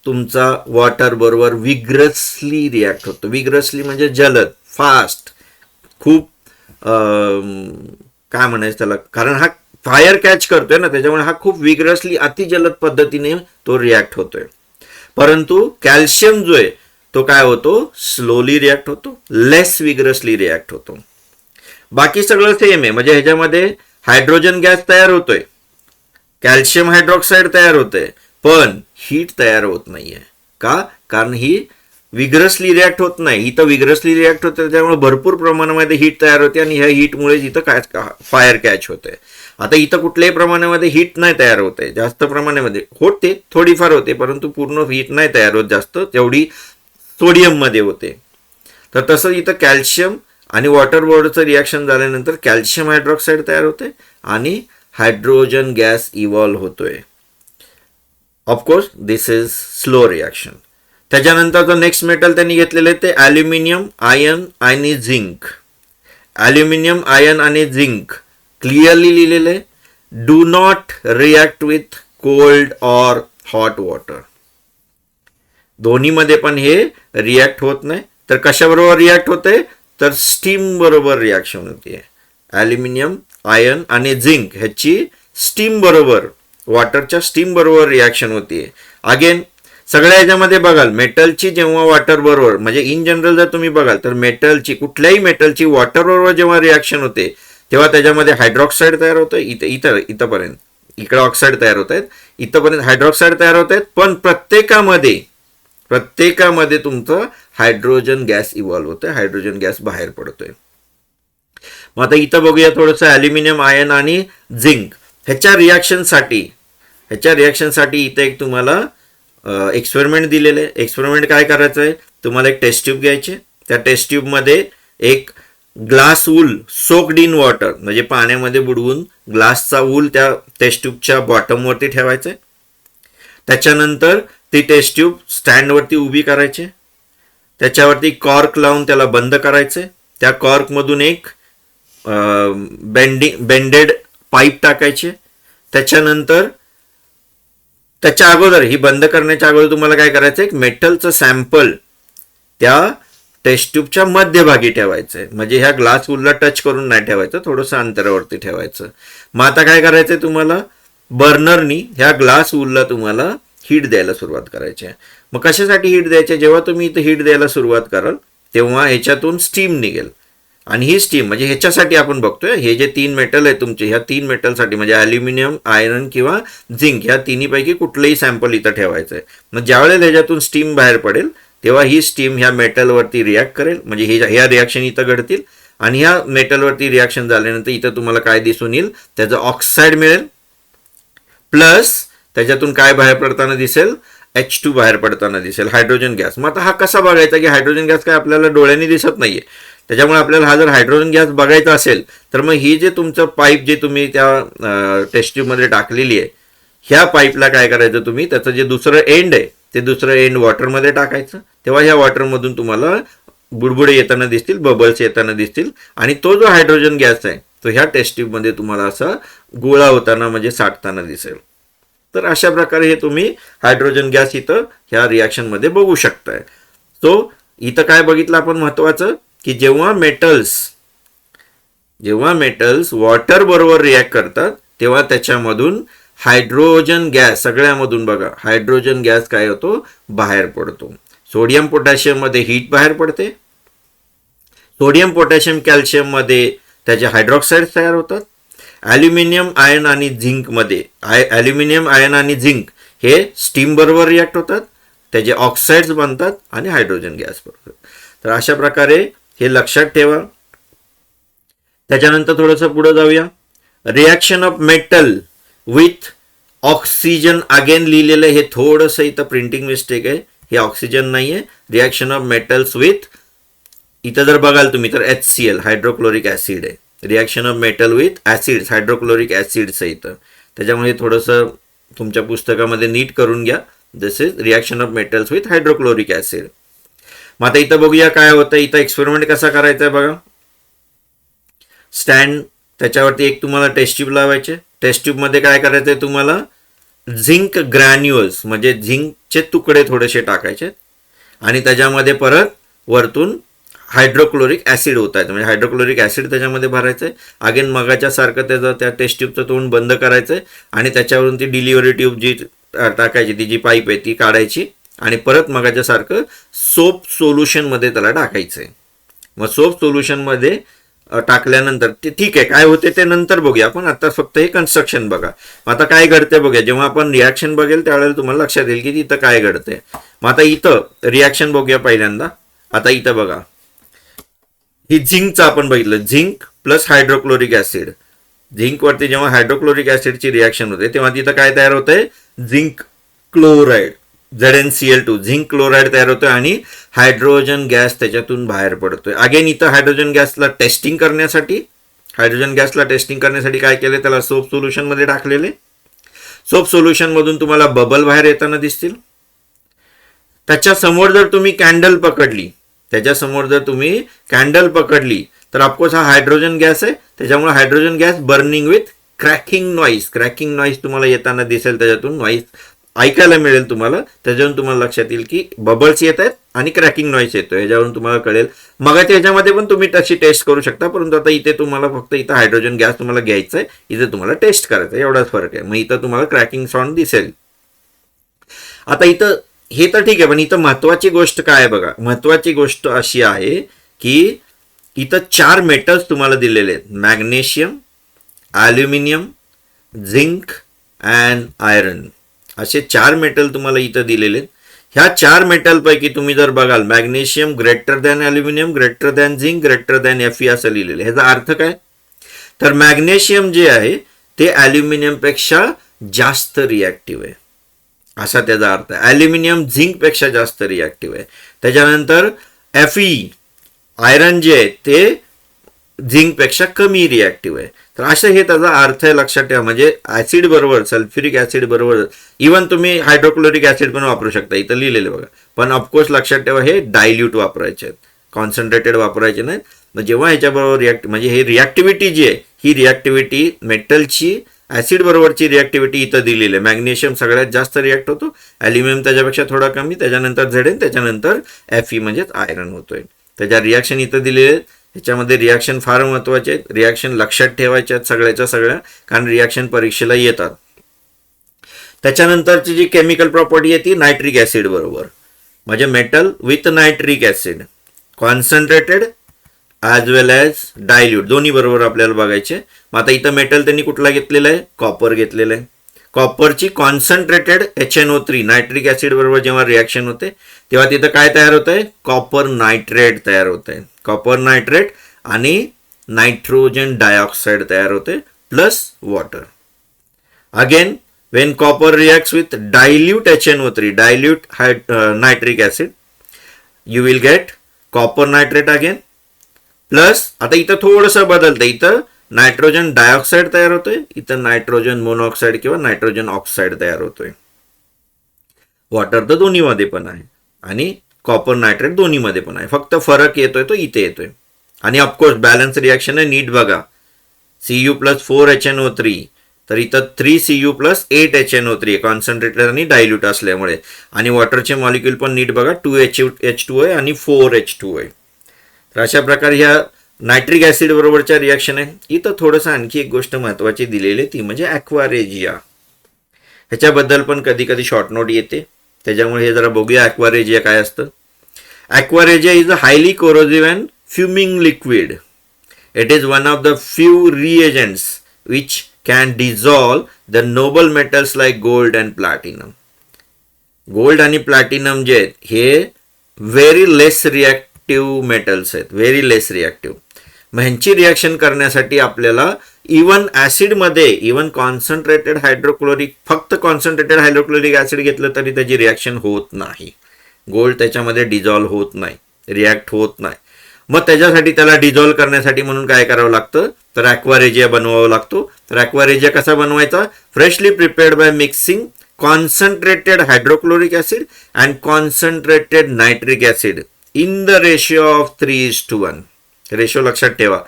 तुमचा वॉटर बरोबर विग्रसली रिॲक्ट होतो. विग्रसली म्हणजे जलद, फास्ट, खूप काय म्हणायचं त्याला, कारण हा फायर कॅच करतोय ना, त्याच्यामुळे हा खूप विग्रसली, अतिजलद पद्धतीने तो रिॲक्ट होतोय. परंतु कॅल्शियम जो आहे तो काय होतो? स्लोली रिॲक्ट होतो, लेस विग्रसली रिॲक्ट होतो. बाकी सगळं सेम आहे. म्हणजे ह्याच्यामध्ये हायड्रोजन गॅस तयार होतोय, कॅल्शियम हायड्रॉक्साईड तयार होतंय, पण हीट तयार होत नाहीये. का? कारण ही विग्रसली रिॲक्ट होत नाही. इथं विग्रसली रिॲक्ट होते, त्याच्यामुळे भरपूर प्रमाणामध्ये हीट तयार होते आणि ह्या हीटमुळे इथं काय फायर कॅच होते. आता इथं कुठल्याही प्रमाणामध्ये हीट नाही तयार होते. जास्त प्रमाणामध्ये होते, थोडीफार होते, परंतु पूर्ण हीट नाही तयार होत जास्त, तेवढी सोडियममध्ये होते. तर तसं इथं कॅल्शियम आणि वॉटर बरोबरचं रिॲक्शन झाल्यानंतर कॅल्शियम हायड्रॉक्साईड तयार होते आणि हायड्रोजन गॅस इव्हॉल्व होतोय. Of course this is slow reaction. त्याच्यानंतरचं नेक्स्ट मेटल त्यांनी घेतलेलं आहे ते ॲल्युमिनियम, आयर्न आणि झिंक. ॲल्युमिनियम, आयर्न आणि झिंक क्लिअरली लिहिलेलं आहे, do not react with cold or hot water. दोन्हीमध्ये पण हे रिॲक्ट होत नाही. तर कशाबरोबर रिॲक्ट होते? तर स्टीम बरोबर रिॲक्शन होते. ॲल्युमिनियम, आयर्न आणि झिंक ह्याची स्टीम बरोबर, वॉटरच्या स्टीम बरोबर रिॲक्शन होते. अगेन सगळ्या ह्याच्यामध्ये बघाल, मेटलची जेव्हा वॉटर बरोबर, म्हणजे इन जनरल जर तुम्ही बघाल तर मेटलची, कुठल्याही मेटलची वॉटर बरोबर जेव्हा रिॲक्शन होते तेव्हा त्याच्यामध्ये हायड्रॉक्साईड तयार होतं. इथंपर्यंत इकडे ऑक्साईड तयार होत आहेत, इथंपर्यंत हायड्रॉक्साईड तयार होत आहेत, पण प्रत्येकामध्ये तुमचं हायड्रोजन गॅस इव्हॉल्व होतोय, हायड्रोजन गॅस बाहेर पडतोय. मग आता इथं बघूया थोडंसं ॲल्युमिनियम, आयर्न आणि झिंक ह्याच्या रिॲक्शनसाठी इथं एक तुम्हाला एक्सपेरिमेंट दिलेलं आहे. एक्सपेरिमेंट काय करायचं आहे? तुम्हाला एक टेस्ट ट्यूब घ्यायचे, त्या टेस्ट ट्यूबमध्ये एक glass wool soaked in water, म्हणजे पाण्यामध्ये बुडवून ग्लासचा वूल त्या टेस्ट ट्यूबच्या बॉटमवरती ठेवायचं आहे. त्याच्यानंतर ती टेस्ट ट्यूब स्टँडवरती उभी करायची, त्याच्यावरती कॉर्क लावून त्याला बंद करायचं. त्या कॉर्कमधून एक बेंडेड पाईप टाकायचे. त्याच्यानंतर त्याच्या अगोदर, ही बंद करण्याच्या अगोदर तुम्हाला काय करायचं? एक मेटलचं सॅम्पल त्या टेस्ट ट्यूबच्या मध्यभागी ठेवायचं आहे, म्हणजे ह्या ग्लास वूलला टच करून नाही ठेवायचं, थोडंसं अंतरावरती ठेवायचं. मग आता काय करायचंय तुम्हाला? बर्नरनी ह्या ग्लास वूलला तुम्हाला हीट द्यायला सुरुवात करायची आहे. मग कशासाठी हीट द्यायची? जेव्हा तुम्ही इथं हीट द्यायला सुरुवात कराल तेव्हा ह्याच्यातून स्टीम निघेल, आणि ही स्टीम म्हणजे ह्याच्यासाठी आपण बघतोय, हे जे 3 मेटल आहे तुमचे, ह्या 3 मेटलसाठी म्हणजे ॲल्युमिनियम, आयर्न किंवा झिंक, ह्या तिन्हीपैकी कुठलंही सॅम्पल इथं ठेवायचं आहे. मग ज्यावेळेला ह्याच्यातून स्टीम बाहेर पडेल तेव्हा ही स्टीम ह्या मेटलवरती रिॲक्ट करेल, म्हणजे ह्या रिॲक्शन इथं घडतील, आणि ह्या मेटलवरती रिॲक्शन झाल्यानंतर इथं तुम्हाला काय दिसून येईल? त्याचं ऑक्साईड मिळेल, प्लस त्याच्यातून काय बाहेर पडताना दिसेल? H2 बाहेर पडताना दिसेल, हायड्रोजन गॅस. मग आता हा कसा बघायचा, की हायड्रोजन गॅस काय आपल्याला डोळ्यांनी दिसत नाहीये, त्याच्यामुळे आपल्याला हा जर हायड्रोजन गॅस बघायचा असेल तर मग ही जे तुमचं पाईप जे तुम्ही त्या टेस्ट ट्यूबमध्ये टाकलेली आहे, ह्या पाईपला काय करायचं तुम्ही, त्याचं जे दुसरं एंड आहे ते दुसरं एंड वॉटरमध्ये टाकायचं. तेव्हा ह्या वॉटरमधून तुम्हाला बुडबुडे येताना दिसतील, बबल्स येताना दिसतील, आणि तो जो हायड्रोजन गॅस आहे तो ह्या टेस्ट ट्यूबमध्ये तुम्हाला असा गोळा होताना म्हणजे साठताना दिसेल. तर अशा प्रकारे हे तुम्ही हायड्रोजन गॅस इथं ह्या रिॲक्शनमध्ये बघू शकताय. सो इथं काय बघितलं आपण महत्वाचं, की जेव्हा मेटल्स वॉटर बरोबर रिॲक्ट करतात तेव्हा त्याच्यामधून हायड्रोजन गॅस, सगळ्यामधून बघा हायड्रोजन गॅस काय होतो, बाहेर पडतो. सोडियम पोटॅशियम मध्ये हीट बाहेर पडते, सोडियम पोटॅशियम कॅल्शियम मध्ये त्याचे हायड्रॉक्साईड तयार होतात, ॲल्युमिनियम आयन आणि झिंक मध्ये ॲल्युमिनियम आयन आणि झिंक हे स्टीम बरोबर रिॲक्ट होतात, त्याचे ऑक्साईड्स बनतात आणि हायड्रोजन गॅस बनतात. तर अशा प्रकारे हे लक्षात ठेवा. त्याच्यानंतर थोडंसं पुढे जाऊया. Reaction of metal with oxygen, again लिहिलेलं हे थोडंसं इथं प्रिंटिंग मिस्टेक आहे, हे ऑक्सिजन नाहीये. रिॲक्शन ऑफ मेटल्स विथ, इथं जर बघाल तुम्ही तर HCl हायड्रोक्लोरिक ऍसिड आहे. Reaction of metal with acids, hydrochloric acids आहे इथं, त्याच्यामुळे थोडंसं तुमच्या पुस्तकामध्ये नीट करून घ्या. This is reaction of metals with hydrochloric acid. मग आता इथं बघूया काय होतं. इथं एक्सपेरिमेंट कसा करायचा आहे बघा. स्टँड, त्याच्यावरती एक तुम्हाला टेस्ट ट्यूब लावायचे. टेस्ट ट्यूबमध्ये काय करायचं आहे तुम्हाला, झिंक ग्रॅन्युअल्स म्हणजे झिंकचे तुकडे थोडेसे टाकायचे आणि त्याच्यामध्ये परत वरतून हायड्रोक्लोरिक ऍसिड होत आहे, म्हणजे हायड्रोक्लोरिक ऍसिड त्याच्यामध्ये भरायचं आहे. अगेन मगाच्या सारखं त्याचं त्या टेस्ट ट्यूबचं तोंड बंद करायचं आहे आणि त्याच्यावरून ती डिलिव्हरी ट्यूब जी टाकायची, ती जी पाईप आहे ती काढायची आणि परत मगाच्या सारखं सोप सोल्युशनमध्ये त्याला टाकायचं आहे. मग सोप सोल्युशनमध्ये टाकल्यानंतर ते ठीक आहे, काय होते ते नंतर बघूया आपण, आता फक्त हे कन्स्ट्रक्शन बघा. मग आता काय घडते बघूया, जेव्हा आपण रिॲक्शन बघेल त्यावेळेला तुम्हाला लक्षात येईल की इथं काय घडते. मग आता इथं रिॲक्शन बघूया पहिल्यांदा. आता इथं बघा, ही झिंकचं आपण बघितलं, झिंक प्लस हायड्रोक्लोरिक ऍसिड. झिंकवरती जेव्हा हायड्रोक्लोरिक ऍसिडची रिॲक्शन होते तेव्हा तिथं काय तयार होतंय, zinc chloride ZnCl2, zinc chloride तयार होतोय आणि हायड्रोजन गॅस त्याच्यातून बाहेर पडतोय. अगेन इथं हायड्रोजन गॅसला टेस्टिंग करण्यासाठी काय केले, त्याला सोप सोल्युशन मध्ये टाकलेले. सोप सोल्युशन मधून तुम्हाला बबल बाहेर येताना दिसतील. त्याच्यासमोर जर तुम्ही कॅन्डल पकडली तर ऑफकोर्स हा हायड्रोजन गॅस आहे, त्याच्यामुळे hydrogen gas burning with cracking noise तुम्हाला येताना दिसेल, त्याच्यातून नॉईज ऐकायला मिळेल तुम्हाला. त्याच्यावरून तुम्हाला लक्षात येईल की बबल्स येत आहेत आणि क्रॅकिंग नॉईज येतोय, ह्याच्यावरून तुम्हाला कळेल. मगाच्या ह्याच्यामध्ये पण तुम्ही तशी टेस्ट करू शकता, परंतु आता इथे तुम्हाला फक्त इथं हायड्रोजन गॅस तुम्हाला घ्यायचा आहे, इथे तुम्हाला टेस्ट करायचं आहे, एवढाच फरक आहे. मग इथं तुम्हाला क्रॅकिंग साऊंड दिसेल. आता इथं हे तर ठीक आहे, पण इथं महत्वाची गोष्ट काय आहे बघा. महत्वाची गोष्ट अशी आहे की इथं 4 मेटल्स तुम्हाला दिलेले आहेत, magnesium, aluminium, zinc and iron, असे 4 मेटल तुम्हाला इथं दिलेले आहेत. ह्या 4 मेटल पैकी तुम्ही जर बघाल, magnesium greater than aluminium, greater than zinc, greater than Fe असं लिहिलेलं आहे. ह्याचा अर्थ काय, तर मॅग्नेशियम जे आहे ते ॲल्युमिनियम पेक्षा जास्त रिॲक्टिव्ह आहे, असा त्याचा अर्थ आहे. ॲल्युमिनियम झिंक पेक्षा जास्त रिॲक्टिव्ह आहे. त्याच्यानंतर Fe आयरन जे आहे ते झिंक पेक्षा कमी रिॲक्टिव्ह आहे. तर असं हे त्याचा अर्थ आहे, लक्षात ठेवा. म्हणजे ऍसिड बरोबर, सल्फ्युरिक ऍसिड बरोबर, इव्हन तुम्ही हायड्रोक्लोरिक ऍसिड पण वापरू शकता, इथं लिहिलेले बघा. पण ऑफकोर्स लक्षात ठेवा हे डायल्यूट वापरायचे आहेत, कॉन्सन्ट्रेटेड वापरायचे नाहीत. मग जेव्हा ह्याच्याबरोबर म्हणजे हे रिॲक्टिव्हिटी जी आहे, ही रिॲक्टिव्हिटी मेटलची ऍसिड बरोबरची रिॲक्टिव्हिटी इथं दिलेली आहे. मॅग्नेशियम सगळ्यात जास्त रिॲक्ट होतो, ॲल्युमिनियम त्याच्यापेक्षा थोडा कमी, त्याच्यानंतर Zn, त्याच्यानंतर Fe म्हणजेच आयरन होतोय. त्याच्या रिॲक्शन इथं दिलेले आहेत. ह्याच्यामध्ये रिॲक्शन फार महत्वाचे आहेत, रिॲक्शन लक्षात ठेवायचे आहेत सगळ्याच्या सगळ्या, कारण रिॲक्शन परीक्षेला येतात. त्याच्यानंतरची जी केमिकल प्रॉपर्टी आहे ती नायट्रिक ऍसिड बरोबर, म्हणजे metal with nitric acid, concentrated as well as dilute, दोन्ही बरोबर आपल्याला बघायचे. मग आता इथं मेटल त्यांनी कुठला घेतलेला आहे, कॉपर घेतलेला आहे. कॉपरची कॉन्सन्ट्रेटेड HNO3 नायट्रिक ऍसिड बरोबर जेव्हा रिॲक्शन होते तेव्हा तिथं काय तयार होत आहे, कॉपर नायट्रेट तयार होत आहे. कॉपर नायट्रेट आणि नायट्रोजन डायऑक्साईड तयार होते plus water. Again when copper reacts with dilute HNO3, dilute nitric acid, you will get copper nitrate again. Plus आता इथं थोडंसं बदलतं, इथं नायट्रोजन डायऑक्साईड तयार होतोय, इथं नायट्रोजन मोनॉक्साईड किंवा नायट्रोजन ऑक्साईड तयार होतोय. वॉटर तर दोन्हीमध्ये पण आहे आणि कॉपर नायट्रेट दोन्हीमध्ये पण आहे, फक्त फरक येतोय तो इथे येतोय. आणि ऑफकोर्स बॅलन्स रिॲक्शन आहे, नीट बघा. Cu प्लस 4HNO3, तर इथं 3Cu प्लस 8HNO3 कॉन्सन्ट्रेटेड आणि डायल्यूट असल्यामुळे. आणि वॉटरचे मॉलिक्यूल पण नीट बघा, 2H2 आहे आणि 4H2 आहे. तर अशा प्रकारे ह्या नायट्रिक ॲसिड बरोबरच्या रिॲक्शन आहे. इथं थोडंसं आणखी एक गोष्ट महत्त्वाची दिलेली आहे, ती म्हणजे ॲक्वारेजिया. ह्याच्याबद्दल पण कधी कधी शॉर्ट नोट येते, त्याच्यामुळे हे जरा बघूया ॲक्वारेजिया काय असतं. Aqua regia is a highly corrosive and fuming liquid. It is one of the few reagents which can dissolve the noble metals like gold and platinum. Gold आणि प्लॅटिनम जे आहेत हे व्हेरी लेस रिॲक्टिव्ह मेटल्स आहेत, very लेस reactive. मग ह्यांची reaction करण्यासाठी आपल्याला even ॲसिडमध्ये even concentrated hydrochloric, फक्त कॉन्सन्ट्रेटेड हायड्रोक्लोरिक ॲसिड घेतलं तरी त्याची रिॲक्शन होत नाही. गोल्ड त्याच्यामध्ये डिझॉल्व्ह होत नाही, रिॲक्ट होत नाही. मग त्याच्यासाठी त्याला डिझॉल्व्ह करण्यासाठी म्हणून काय करावं लागतं, तर ॲक्वारेजिया बनवावा लागतो. तर ॲक्वारेजिया कसा बनवायचा, freshly prepared by mixing concentrated hydrochloric acid and concentrated nitric acid in the ratio of 3:1. Ratio लक्षात ठेवा.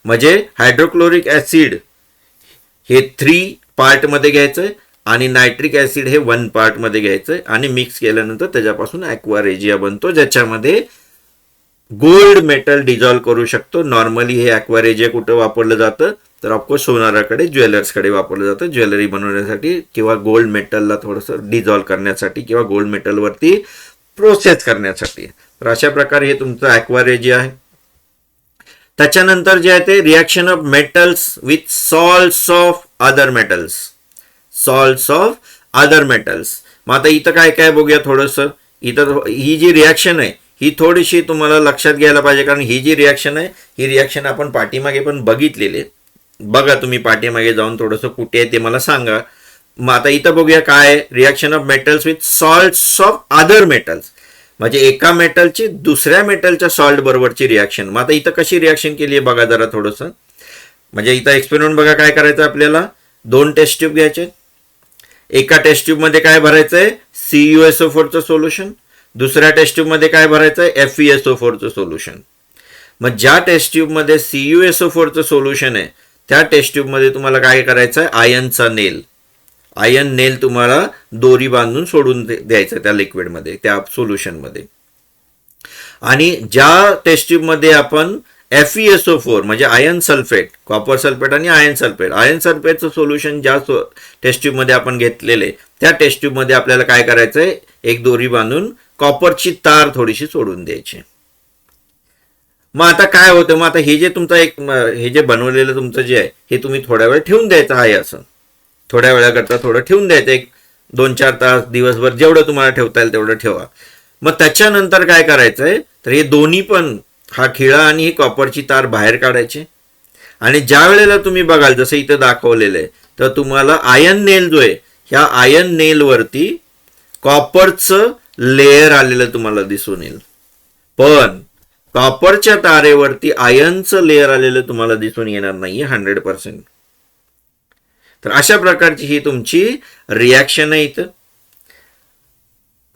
म्हणजे हायड्रोक्लोरिक ॲसिड हे 3 पार्टमध्ये घ्यायचं आणि नायट्रिक ॲसिड हे 1 पार्टमध्ये घ्यायचं आणि मिक्स केल्यानंतर त्याच्यापासून ॲक्वारेजिया बनतो, ज्याच्यामध्ये गोल्ड मेटल डिझॉल्व्ह करू शकतो. नॉर्मली हे ॲक्वारेजिया कुठं वापरलं जातं, तर ऑफकोर्स सोनाराकडे, ज्वेलर्सकडे वापरलं जातं, ज्वेलरी बनवण्यासाठी किंवा गोल्ड मेटलला थोडंसं डिझॉल्व्ह करण्यासाठी किंवा गोल्ड मेटलवरती प्रोसेस करण्यासाठी. तर अशा प्रकारे हे तुमचं ॲक्वारेजिया आहे. त्याच्यानंतर जे आहे ते reaction of metals with salts of other metals. Salts of other metals. मग आता इथं काय काय बघूया थोडंसं. इथं ही जी रिॲक्शन आहे ही थोडीशी तुम्हाला लक्षात घ्यायला पाहिजे, कारण ही जी रिॲक्शन आहे ही रिॲक्शन आपण पाठीमागे पण बघितलेली आहे. बघा तुम्ही पाठीमागे जाऊन थोडंसं कुठे आहे ते मला सांगा. मग आता इथं बघूया काय, reaction of metals with salts of other metals. म्हणजे एका मेटलची दुसऱ्या मेटलच्या सॉल्ट बरोबरची रिॲक्शन. मग आता इथं कशी रिॲक्शन केली आहे बघा जरा थोडंसं. म्हणजे इथं एक्सपेरिमेंट बघा काय करायचं आपल्याला. 2 टेस्ट ट्यूब घ्यायचे. एका टेस्ट ट्यूबमध्ये काय भरायचं आहे, CuSO4चं सोल्युशन. दुसऱ्या टेस्ट ट्यूबमध्ये काय भरायचं आहे, FeSO4चं सोल्युशन. मग ज्या टेस्ट ट्यूबमध्ये CuSO4चं सोल्युशन आहे त्या टेस्ट ट्यूबमध्ये तुम्हाला काय करायचं आहे, आयनचा नेल. आयन नेल तुम्हाला दोरी बांधून सोडून द्यायचं त्या लिक्विडमध्ये, त्या सोल्युशनमध्ये. आणि ज्या टेस्ट ट्यूबमध्ये आपण FeSO4 म्हणजे आयन सल्फेट, कॉपर सल्फेट आणि आयन सल्फेट, आयन सल्फेटचं सोल्युशन ज्या टेस्ट ट्यूबमध्ये आपण घेतलेले त्या टेस्ट ट्यूबमध्ये आपल्याला काय करायचं आहे, एक दोरी बांधून कॉपरची तार थोडीशी सोडून द्यायची. मग आता काय होतं, मग आता हे जे तुमचं हे जे बनवलेलं तुमचं जे आहे हे तुम्ही थोड्या वेळ ठेवून द्यायचं आहे. असं थोड्या वेळाकरता थोडं ठेवून द्यायचं, एक 2-4 तास, दिवसभर जेवढं तुम्हाला ठेवता येईल तेवढं ठेवा. मग त्याच्यानंतर काय करायचं आहे, तर हे दोन्ही पण, हा खिळा आणि ही कॉपरची तार बाहेर काढायचे. आणि ज्या वेळेला तुम्ही बघाल जसं इथं दाखवलेलं आहे, तर तुम्हाला आयन नेल जो आहे ह्या आयन नेलवरती कॉपरचं लेयर आलेलं तुम्हाला दिसून येईल, पण कॉपरच्या तारेवरती आयनचं लेयर आलेलं तुम्हाला दिसून येणार नाहीये 100%. तर अशा प्रकारची ही तुमची रिॲक्शन आहे. इथं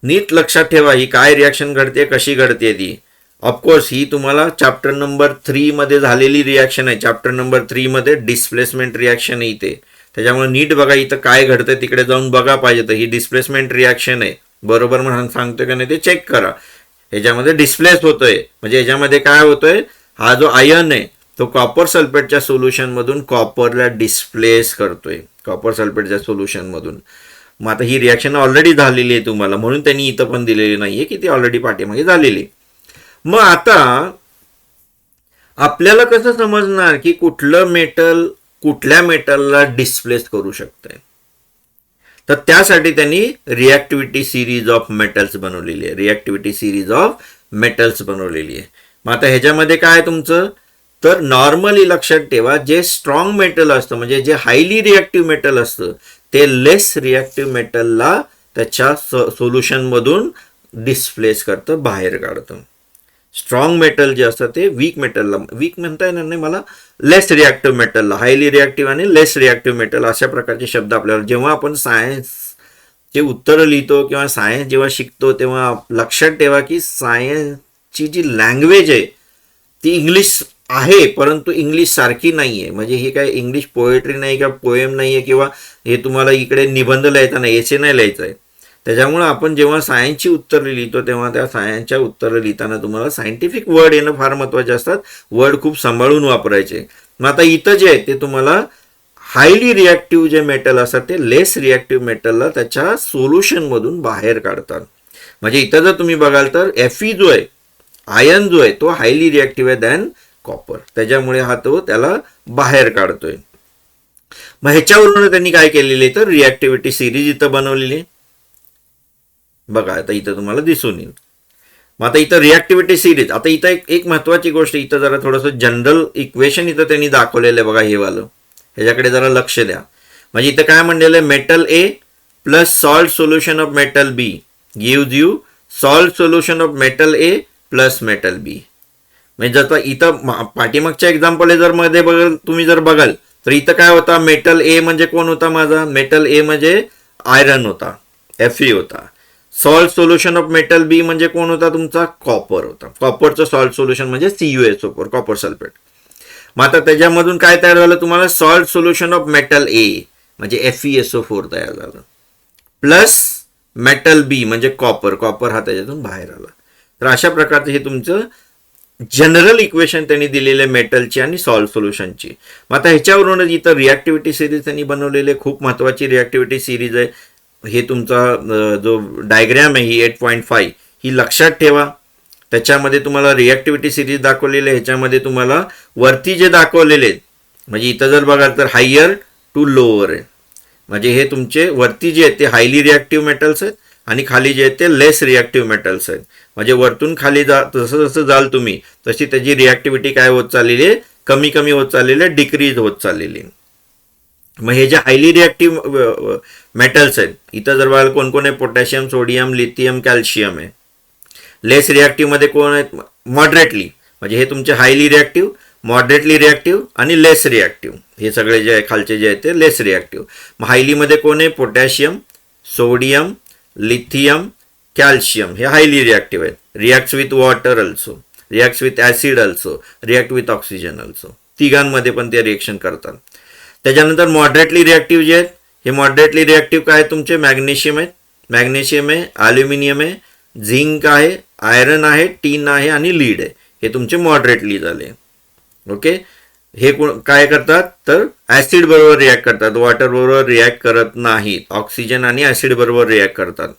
नीट लक्षात ठेवा ही काय रिॲक्शन घडते, कशी घडते ती. ऑफकोर्स ही तुम्हाला चॅप्टर नंबर 3 मध्ये झालेली रिॲक्शन आहे. चॅप्टर नंबर 3 मध्ये डिस्प्लेसमेंट रिॲक्शन आहे इथे. त्याच्यामुळे नीट बघा इथं काय घडतं, तिकडे जाऊन बघा पाहिजे. तर ही डिस्प्लेसमेंट रिॲक्शन आहे, बरोबर म्हणून सांगतोय का नाही ते चेक करा. ह्याच्यामध्ये डिस्प्लेस होतोय म्हणजे ह्याच्यामध्ये काय होतोय, हा जो आयन आहे तो कॉपर सल्फेटच्या सोल्युशन मधून कॉपरला डिस्प्लेस करतोय, कॉपर सल्फेटच्या सोल्युशन मधून. मग आता ही रिॲक्शन ऑलरेडी झालेली आहे तुम्हाला, म्हणून त्यांनी इथं पण दिलेली नाहीये की ती ऑलरेडी पाठीमागे झालेली. मग आता आपल्याला कसं समजणार की कुठलं मेटल कुठल्या मेटलला डिस्प्लेस करू शकतंय, तर त्यासाठी त्यांनी रिॲक्टिव्हिटी सिरीज ऑफ मेटल्स बनवलेली आहे. रिॲक्टिव्हिटी सिरीज ऑफ मेटल्स बनवलेली आहे. मग आता ह्याच्यामध्ये काय तुमचं तर नॉर्मली लक्षात ठेवा, जे स्ट्रॉंग मेटल असतं म्हणजे जे हायली रिॲक्टिव्ह मेटल असतं ते लेस रिॲक्टिव्ह मेटलला त्याच्या सोल्युशनमधून डिस्प्लेस करतं, बाहेर काढतं. स्ट्रॉंग मेटल जे असतं ते वीक मेटलला, वीक म्हणता येणार नाही मला, लेस रिॲक्टिव्ह मेटलला, हायली रिॲक्टिव्ह आणि लेस रिॲक्टिव्ह मेटल अशा प्रकारचे शब्द आपल्याला जेव्हा आपण सायन्सचे उत्तरं लिहितो किंवा सायन्स जेव्हा शिकतो तेव्हा लक्षात ठेवा की सायन्सची जी लँग्वेज आहे ती इंग्लिश आहे, परंतु इंग्लिश सारखी नाही आहे. म्हणजे हे काय इंग्लिश पोएट्री नाही किंवा पोएम नाही आहे किंवा हे तुम्हाला इकडे निबंध लिहायचा नाही, एसे नाही लिहायचं आहे. त्याच्यामुळं आपण जेव्हा सायन्सची उत्तरं लिहितो तेव्हा त्या सायन्सच्या उत्तरं लिहिताना तुम्हाला सायंटिफिक वर्ड येणं फार महत्त्वाचे असतात. वर्ड खूप सांभाळून वापरायचे. मग आता इथं जे आहे ते तुम्हाला हायली रिॲक्टिव्ह जे मेटल असतात ते लेस रिॲक्टिव्ह मेटलला त्याच्या सोल्युशनमधून बाहेर काढतात. म्हणजे इथं जर तुम्ही बघाल तर Fe जो आहे, आयन जो आहे, तो हायली रिॲक्टिव्ह आहे दॅन कॉपर. त्याच्यामुळे हा तो त्याला बाहेर काढतोय. मग ह्याच्यावरून त्यांनी काय केलेले तर रिॲक्टिव्हिटी सिरीज इथं बनवलेली बघा. आता इथं तुम्हाला दिसून येईल. मग आता इथं रिॲक्टिव्हिटी सिरीज, आता इथं एक महत्वाची गोष्ट, इथं जरा थोडंसं जनरल इक्वेशन इथं त्यांनी दाखवलेलं आहे बघा, हे वालं, ह्याच्याकडे जरा लक्ष द्या. म्हणजे इथं काय म्हणलेलं आहे, metal A plus salt solution of metal B gives you salt solution of metal A plus metal B. म्हणजे जर इथं पाठीमागच्या एक्झाम्पल जर मध्ये तुम्ही जर बघाल तर इथं काय होता, मेटल ए म्हणजे कोण होता माझा, मेटल ए म्हणजे आयरन होता, Fe होता. Salt solution of metal B म्हणजे कोण होता तुमचा, कॉपर होता. कॉपरचं सॉल्ट सोल्युशन म्हणजे CuSO4, कॉपर सल्फेट. मग आता त्याच्यामधून काय तयार झालं तुम्हाला, सॉल्ट सोल्युशन ऑफ मेटल ए म्हणजे FeSO4 तयार झालं, प्लस मेटल बी म्हणजे कॉपर, कॉपर हा त्याच्यातून बाहेर आला. तर अशा प्रकारचं हे तुमचं जनरल इक्वेशन त्यांनी दिलेले मेटलची आणि सॉल्ट सोल्युशनची. मग आता ह्याच्यावरूनच इथं रिॲक्टिव्हिटी सिरीज त्यांनी बनवलेली आहे, खूप महत्वाची रिॲक्टिव्हिटी सिरीज आहे. हे तुमचा जो डायग्रॅम आहे ही 8.5 ही लक्षात ठेवा. त्याच्यामध्ये तुम्हाला रिॲक्टिव्हिटी सिरीज दाखवलेली आहे. ह्याच्यामध्ये तुम्हाला वरती जे दाखवलेले आहेत, म्हणजे इथं जर बघाल तर हायर टू लोअर आहे. म्हणजे हे तुमचे वरती जे आहेत ते हायली रिॲक्टिव्ह मेटल्स आहेत आणि खाली जे आहेत ते लेस रिॲक्टिव्ह मेटल्स आहेत. म्हणजे वरतून खाली जसं जसं जाल तुम्ही तशी त्याची रिॲक्टिव्हिटी काय होत चाललेली आहे, कमी कमी होत चाललेली आहे, डिक्रीज होत चाललेली आहे. मग हे जे हायली रिॲक्टिव्ह मेटल्स आहेत, इथं जर बघाल कोण कोण आहे, पोटॅशियम, सोडियम, लिथियम, कॅल्शियम आहे. लेस रिॲक्टिव्हमध्ये कोण आहेत, मॉडरेटली, म्हणजे हे तुमचे हायली रिॲक्टिव्ह, मॉडरेटली रिॲक्टिव्ह आणि लेस रिॲक्टिव्ह, हे सगळे जे आहे खालचे जे आहेत ते लेस रिॲक्टिव्ह. मग हायलीमध्ये कोण आहे, पोटॅशियम, सोडियम, लिथियम, कॅल्शियम, हे हायली रिॲक्टिव्ह आहेत. Reacts with water also, reacts with acid also, react with oxygen also, तिघांमध्ये पण ते रिएक्शन करतात. त्याच्यानंतर मॉडरेटली रिॲक्टिव्ह जे आहेत, हे मॉडरेटली रिॲक्टिव्ह काय तुमचे, मॅग्नेशियम आहेत, मॅग्नेशियम आहे, ॲल्युमिनियम आहे, झिंक आहे, आयरन आहे, टीन आहे आणि लीड आहे. हे तुमचे मॉडरेटली झाले. ओके. हे काय करतात तर ॲसिड बरोबर रिॲक्ट करतात, वॉटर बरोबर रिॲक्ट करत नाहीत, ऑक्सिजन आणि ॲसिड बरोबर रिॲक्ट करतात.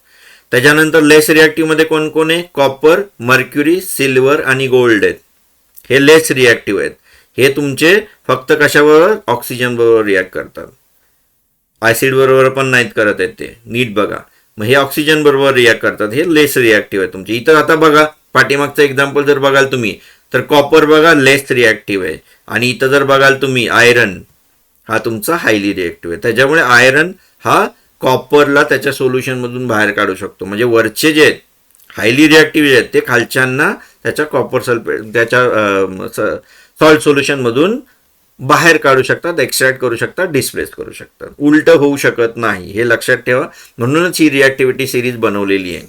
त्याच्यानंतर लेस रिॲक्टिव्हमध्ये कोण कोण आहे, कॉपर, मर्क्युरी, सिल्वर आणि गोल्ड आहेत. हे लेस रिॲक्टिव्ह आहेत. हे तुमचे फक्त कशाबरोबर, ऑक्सिजन बरोबर रिॲक्ट करतात, ॲसिड बरोबर पण नाहीत करत आहेत ते, नीट बघा. मग हे ऑक्सिजन बरोबर रिॲक्ट करतात, हे लेस रिॲक्टिव्ह आहे तुमचे. इतर आता बघा पाठीमागचं एक्झाम्पल जर बघाल तुम्ही तर कॉपर बघा लेस रिॲक्टिव्ह आहे आणि इथं जर बघाल तुम्ही आयरन हा तुमचा हायली रिॲक्टिव्ह आहे. त्याच्यामुळे आयरन हा कॉपरला त्याच्या सोल्युशनमधून बाहेर काढू शकतो. म्हणजे वरचे जे आहेत हायली रिॲक्टिव्ह जे आहेत ते खालच्यांना त्याच्या कॉपर सल्फेट त्याच्या सॉल्ट सोल्युशनमधून बाहेर काढू शकतात, एक्स्ट्रॅक्ट करू शकतात, डिस्प्लेस करू शकतात. उलटं होऊ शकत नाही, हे लक्षात ठेवा. म्हणूनच ही रिॲक्टिव्हिटी सिरीज बनवलेली आहे.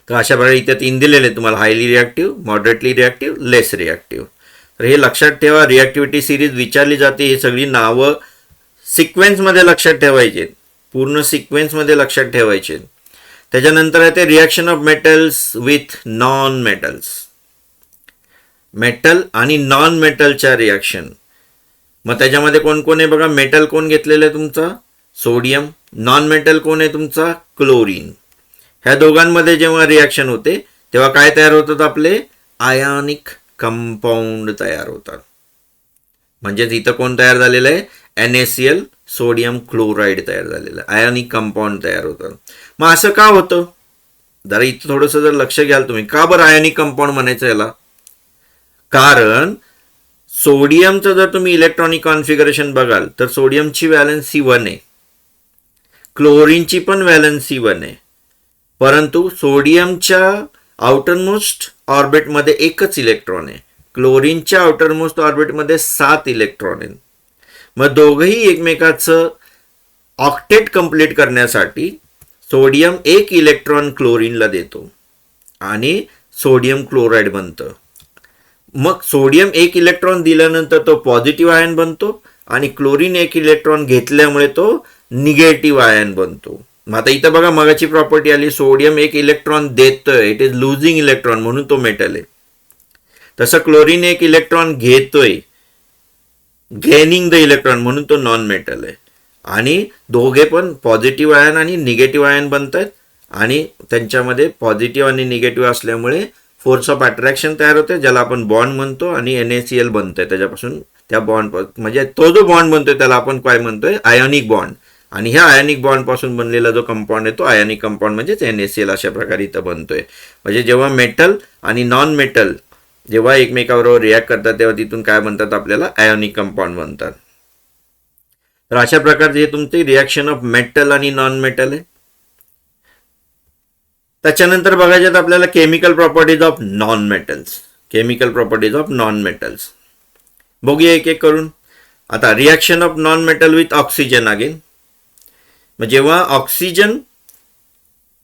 तर अशा प्रकारे इथे 3 दिलेले तुम्हाला, हायली रिॲक्टिव्ह, मॉडरेटली रिॲक्टिव्ह, लेस रिॲक्टिव्ह. तर हे लक्षात ठेवा. रिॲक्टिव्हिटी सिरीज विचारली जाते, हे सगळी नावं सिक्वेन्समध्ये लक्षात ठेवायचे, पूर्ण सिक्वेन्समध्ये लक्षात ठेवायचे. त्याच्यानंतर आहे ते reaction of metals with non metals, metal आणि नॉन मेटलच्या रिॲक्शन. मग त्याच्यामध्ये कोण कोण आहे बघा, मेटल कोण घेतलेलं आहे तुमचा, सोडियम, नॉन मेटल कोण आहे तुमचा, क्लोरीन. ह्या दोघांमध्ये जेव्हा रिॲक्शन होते तेव्हा काय तयार होतात, आपले आयोनिक कंपाऊंड तयार होतात. म्हणजेच इथं कोण तयार झालेलं आहे, NaCl, सोडियम क्लोराईड तयार झालेलं आहे, आयोनिक कंपाऊंड तयार होतात. मग असं का होतं, जरा इथं थोडंसं जर लक्ष घ्याल तुम्ही, का बरं आयोनिक कंपाऊंड म्हणायचं याला, कारण सोडियमचं जर तुम्ही इलेक्ट्रॉनिक कॉन्फिगरेशन बघाल तर सोडियमची व्हॅलन्सी 1 आहे, क्लोरीनची पण व्हॅलन्सी 1 आहे, परंतु सोडियमच्या आउटरमोस्ट ऑर्बिटमध्ये एकच इलेक्ट्रॉन आहे, क्लोरीनच्या आउटरमोस्ट ऑर्बिटमध्ये 7 इलेक्ट्रॉन आहेत. मग दोघंही एकमेकाचं ऑक्टेट कंप्लीट करण्यासाठी सोडियम एक इलेक्ट्रॉन क्लोरीनला देतो आणि सोडियम क्लोराईड बनतं. मग सोडियम एक इलेक्ट्रॉन दिल्यानंतर तो पॉझिटिव्ह आयन बनतो आणि क्लोरीन एक इलेक्ट्रॉन घेतल्यामुळे तो निगेटिव्ह आयन बनतो. मग आता इथं बघा मगाची प्रॉपर्टी आली, सोडियम एक इलेक्ट्रॉन देतोय, इट इज लुझिंग इलेक्ट्रॉन म्हणून तो मेटल आहे. तसं क्लोरीन एक इलेक्ट्रॉन घेतोय, गेनिंग द इलेक्ट्रॉन म्हणून तो नॉन मेटल आहे. आणि दोघे पण पॉझिटिव्ह आयन आणि निगेटिव्ह आयन बनतात आणि त्यांच्यामध्ये पॉझिटिव्ह आणि निगेटिव्ह असल्यामुळे फोर्स ऑफ अट्रॅक्शन तयार होते, ज्याला आपण बॉन्ड म्हणतो, आणि NaCl बनतोय त्याच्यापासून. त्या बॉन्ड म्हणजे तो जो बॉन्ड बनतोय त्याला आपण काय म्हणतोय, आयोनिक बॉन्ड. आणि ह्या आयोनिक बॉन्ड पासून बनलेला जो कंपाऊंड आहे तो आयोनिक कंपाऊंड म्हणजेच NaCl अशा प्रकारे इथं बनतोय. म्हणजे जेव्हा मेटल आणि नॉन मेटल जेव्हा एकमेकाबरोबर रिॲक्ट करतात तेव्हा तिथून काय बनतात, आपल्याला आयोनिक कंपाऊंड बनतात. तर अशा प्रकारचे हे तुमचे रिॲक्शन ऑफ मेटल आणि नॉन मेटल आहे. त्याच्यानंतर बघायचे आपल्याला chemical properties of non metals. Chemical properties of non metals बघूया एक एक करून. आता reaction of non metal with oxygen again. मग जेव्हा ऑक्सिजन,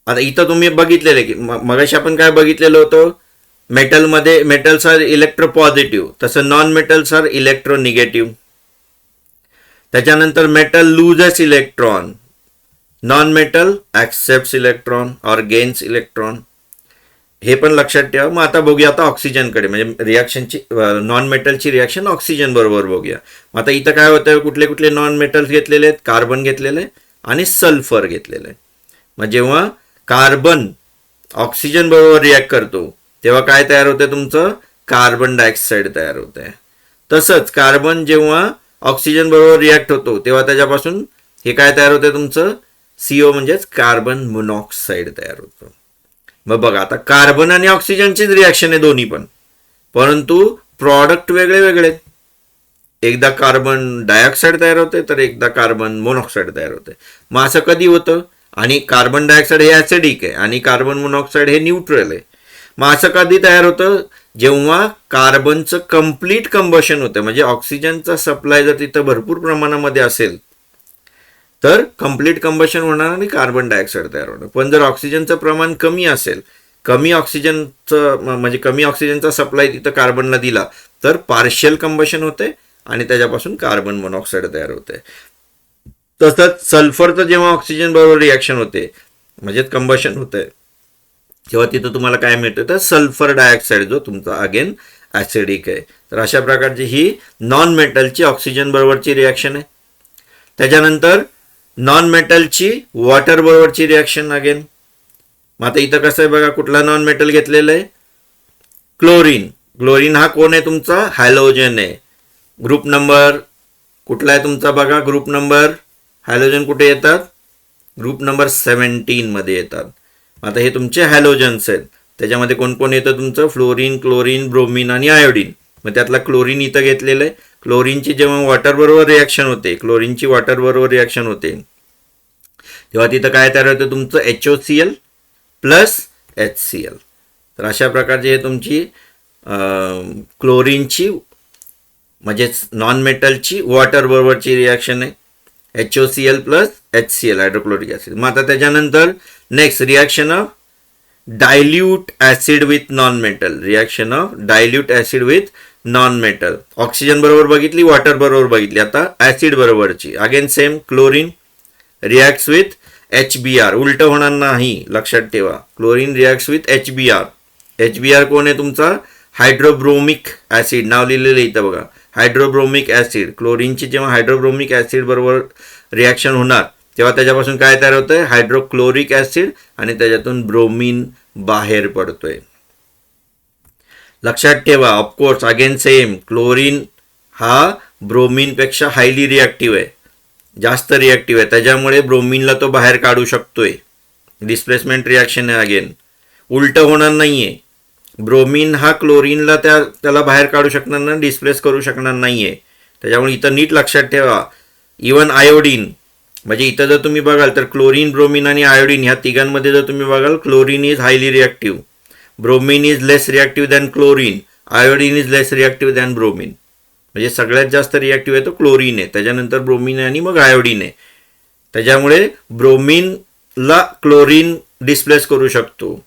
आता इथं तुम्ही बघितलेलं की मगाशी आपण काय बघितलेलं होतं, मेटलमध्ये मेटल्स आर इलेक्ट्रोपॉझिटिव्ह, तसं नॉन मेटल्स आर इलेक्ट्रोनिगेटिव्ह. त्याच्यानंतर metal loses electron, non metal accepts electron or gains electron. हे पण लक्षात ठेवा. मग आता बघूया आता ऑक्सिजनकडे, म्हणजे रिॲक्शनची नॉन मेटलची रिॲक्शन ऑक्सिजन बरोबर बघूया. मग आता इथं काय होतं, कुठले कुठले नॉन मेटल्स घेतलेले आहेत, कार्बन घेतलेलं आहे आणि सल्फर घेतलेलं आहे. मग जेव्हा कार्बन ऑक्सिजन बरोबर रिॲक्ट करतो तेव्हा काय तयार होते, तुमचं कार्बन डायऑक्साईड तयार होत आहे. तसंच कार्बन जेव्हा ऑक्सिजन बरोबर रिॲक्ट होतो तेव्हा त्याच्यापासून हे काय तयार होते, तुमचं CO म्हणजेच कार्बन मोनॉक्साईड तयार होतं. मग बघा आता कार्बन आणि ऑक्सिजनचीच रिॲक्शन आहे दोन्ही पण, परंतु प्रॉडक्ट वेगळे वेगळे. एकदा कार्बन डायऑक्साईड तयार होते तर एकदा कार्बन मोनॉक्साईड तयार होते. मग असं कधी होतं, आणि कार्बन डायऑक्साईड हे ॲसिडिक आहे आणि कार्बन मोनॉक्साईड हे न्यूट्रल आहे. मग असं कधी तयार होतं, जेव्हा कार्बनचं कम्प्लीट कंबशन होतं, म्हणजे ऑक्सिजनचा सप्लाय जर तिथं भरपूर प्रमाणामध्ये असेल तर कम्प्लीट कंबशन होणार आणि कार्बन डायऑक्साईड तयार होणार. पण जर ऑक्सिजनचं प्रमाण कमी असेल, कमी ऑक्सिजनचा सप्लाय तिथं कार्बनला दिला तर पार्शियल कंबशन होते आणि त्याच्यापासून कार्बन मोनॉक्साईड तयार होते. तसंच सल्फरचं जेव्हा ऑक्सिजन बरोबर रिॲक्शन होते म्हणजेच कंबशन होते तेव्हा तिथं तुम्हाला काय मिळतं, तर सल्फर डायऑक्साईड जो तुमचा अगेन ॲसिडिक आहे. तर अशा प्रकारची ही नॉन मेटलची ऑक्सिजन बरोबरची रिॲक्शन आहे. त्याच्यानंतर नॉन मेटलची वॉटर बरोबरची रिॲक्शन अगेन. मग आता इथं कसं आहे बघा, कुठला नॉन मेटल घेतलेलं आहे, क्लोरीन. क्लोरीन हा कोण आहे, तुमचा हॅलोजन आहे. ग्रुप नंबर कुठला आहे तुमचा बघा, ग्रुप नंबर हॅलोजन कुठे येतात, ग्रुप नंबर 17 मध्ये येतात. आता हे तुमचे हॅलोजन्स आहेत. त्याच्यामध्ये कोण कोण येतं तुमचं, फ्लोरीन, क्लोरीन, ब्रोमीन आणि आयोडीन. मग त्यातला क्लोरीन इथं घेतलेलं आहे. क्लोरीनची जेव्हा वॉटर बरोबर रिॲक्शन होते, क्लोरीनची वॉटर बरोबर रिॲक्शन होते तेव्हा तिथं काय तयार होतं, तुमचं HOCl प्लस HCl. तर अशा प्रकारची हे तुमची क्लोरीनची म्हणजेच नॉन मेटलची वॉटर बरोबरची रिॲक्शन आहे, HOCl plus HCl hydrochloric acid. मग आता त्याच्यानंतर next reaction of dilute acid with non metal. Reaction of dilute acid with non metal. Oxygen बरोबर बघितली, वॉटर बरोबर बघितली, आता ॲसिड बरोबरची. Again same, chlorine reacts with HBr. उलटं होणार नाही, लक्षात ठेवा. Chlorine reacts with HBr. HBr कोण आहे तुमचा, हायड्रोब्रोमिक ॲसिड. नाव लिहिलेलं इथं बघा, हायड्रोब्रोमिक ॲसिड. क्लोरीनची जेव्हा हायड्रोब्रोमिक ॲसिड बरोबर रिॲक्शन होणार तेव्हा त्याच्यापासून काय तयार होतंय, हायड्रोक्लोरिक ॲसिड, आणि त्याच्यातून ब्रोमीन बाहेर पडतोय. लक्षात ठेवा. ऑफकोर्स अगेन सेम, क्लोरीन हा ब्रोमीनपेक्षा हायली रिॲक्टिव्ह आहे, जास्त रिॲक्टिव्ह आहे, त्याच्यामुळे ब्रोमीनला तो बाहेर काढू शकतोय. डिस्प्लेसमेंट रिॲक्शन आहे अगेन, उलटं होणार नाही आहे. ब्रोमीन हा क्लोरीनला त्याला बाहेर काढू शकणार नाही, डिस्प्लेस करू शकणार नाही आहे. त्याच्यामुळे इथं नीट लक्षात ठेवा. इवन आयोडीन, म्हणजे इथं जर तुम्ही बघाल तर क्लोरीन, ब्रोमीन आणि आयोडीन ह्या तिघांमध्ये जर तुम्ही बघाल, chlorine is highly reactive, bromine is less reactive than chlorine, iodine is less reactive than bromine. म्हणजे सगळ्यात जास्त रिॲक्टिव्ह आहे तो क्लोरीन आहे, त्याच्यानंतर ब्रोमीन आहे आणि मग आयोडीन आहे. त्याच्यामुळे ब्रोमीनला क्लोरीन डिस्प्लेस करू शकतो,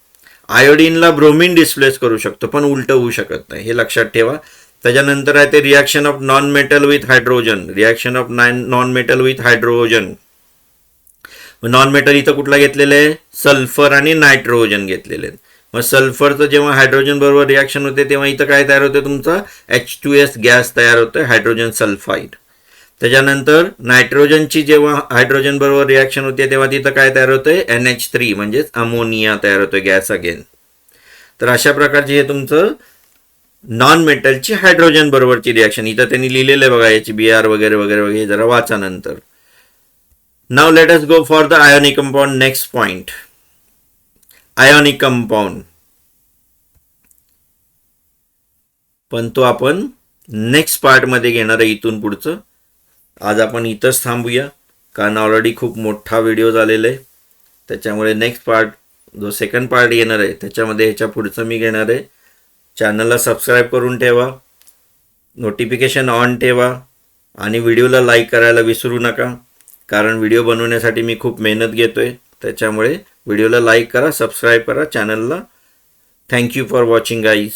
आयोडीनला ब्रोमीन डिस्प्लेस करू शकतो, पण उलटं होऊ शकत नाही, हे लक्षात ठेवा. त्याच्यानंतर आहे ते reaction of non metal with hydrogen. Reaction of non metal with hydrogen. Non metal इथं कुठला घेतलेलं आहे, सल्फर आणि नायट्रोजन घेतलेले आहेत. मग सल्फरचं जेव्हा हायड्रोजन बरोबर रिॲक्शन होते तेव्हा इथं काय तयार होतं, तुमचा H2S गॅस तयार होतं, हायड्रोजन सल्फाईड. त्याच्यानंतर नायट्रोजनची जेव्हा हायड्रोजन बरोबर रिॲक्शन होते तेव्हा तिथं काय तयार होतंय, NH3 म्हणजेच अमोनिया तयार होतोय, गॅस अगेन. तर अशा प्रकारची हे तुमचं नॉन मेटलची हायड्रोजन बरोबरची रिॲक्शन. इथं त्यांनी लिहिलेलं आहे बघा, HBr वगैरे वगैरे वगैरे, जरा वाचा नंतर. Now let us go for the ionic compound. Next point, ionic compound. पण तो आपण नेक्स्ट पार्टमध्ये घेणार आहे इथून पुढचं. आज आपण इथंच थांबूया, कारण ऑलरेडी खूप मोठा व्हिडिओ झालेला आहे. त्याच्यामुळे नेक्स्ट पार्ट, जो सेकंड पार्ट येणार आहे त्याच्यामध्ये ह्याच्या पुढचं मी घेणार आहे. चॅनलला सबस्क्राईब करून ठेवा, नोटिफिकेशन ऑन ठेवा आणि व्हिडिओला लाईक करायला विसरू नका, कारण व्हिडिओ बनवण्यासाठी मी खूप मेहनत घेतोय. त्याच्यामुळे व्हिडिओला लाईक करा, सबस्क्राईब करा चॅनलला. Thank you for watching guys.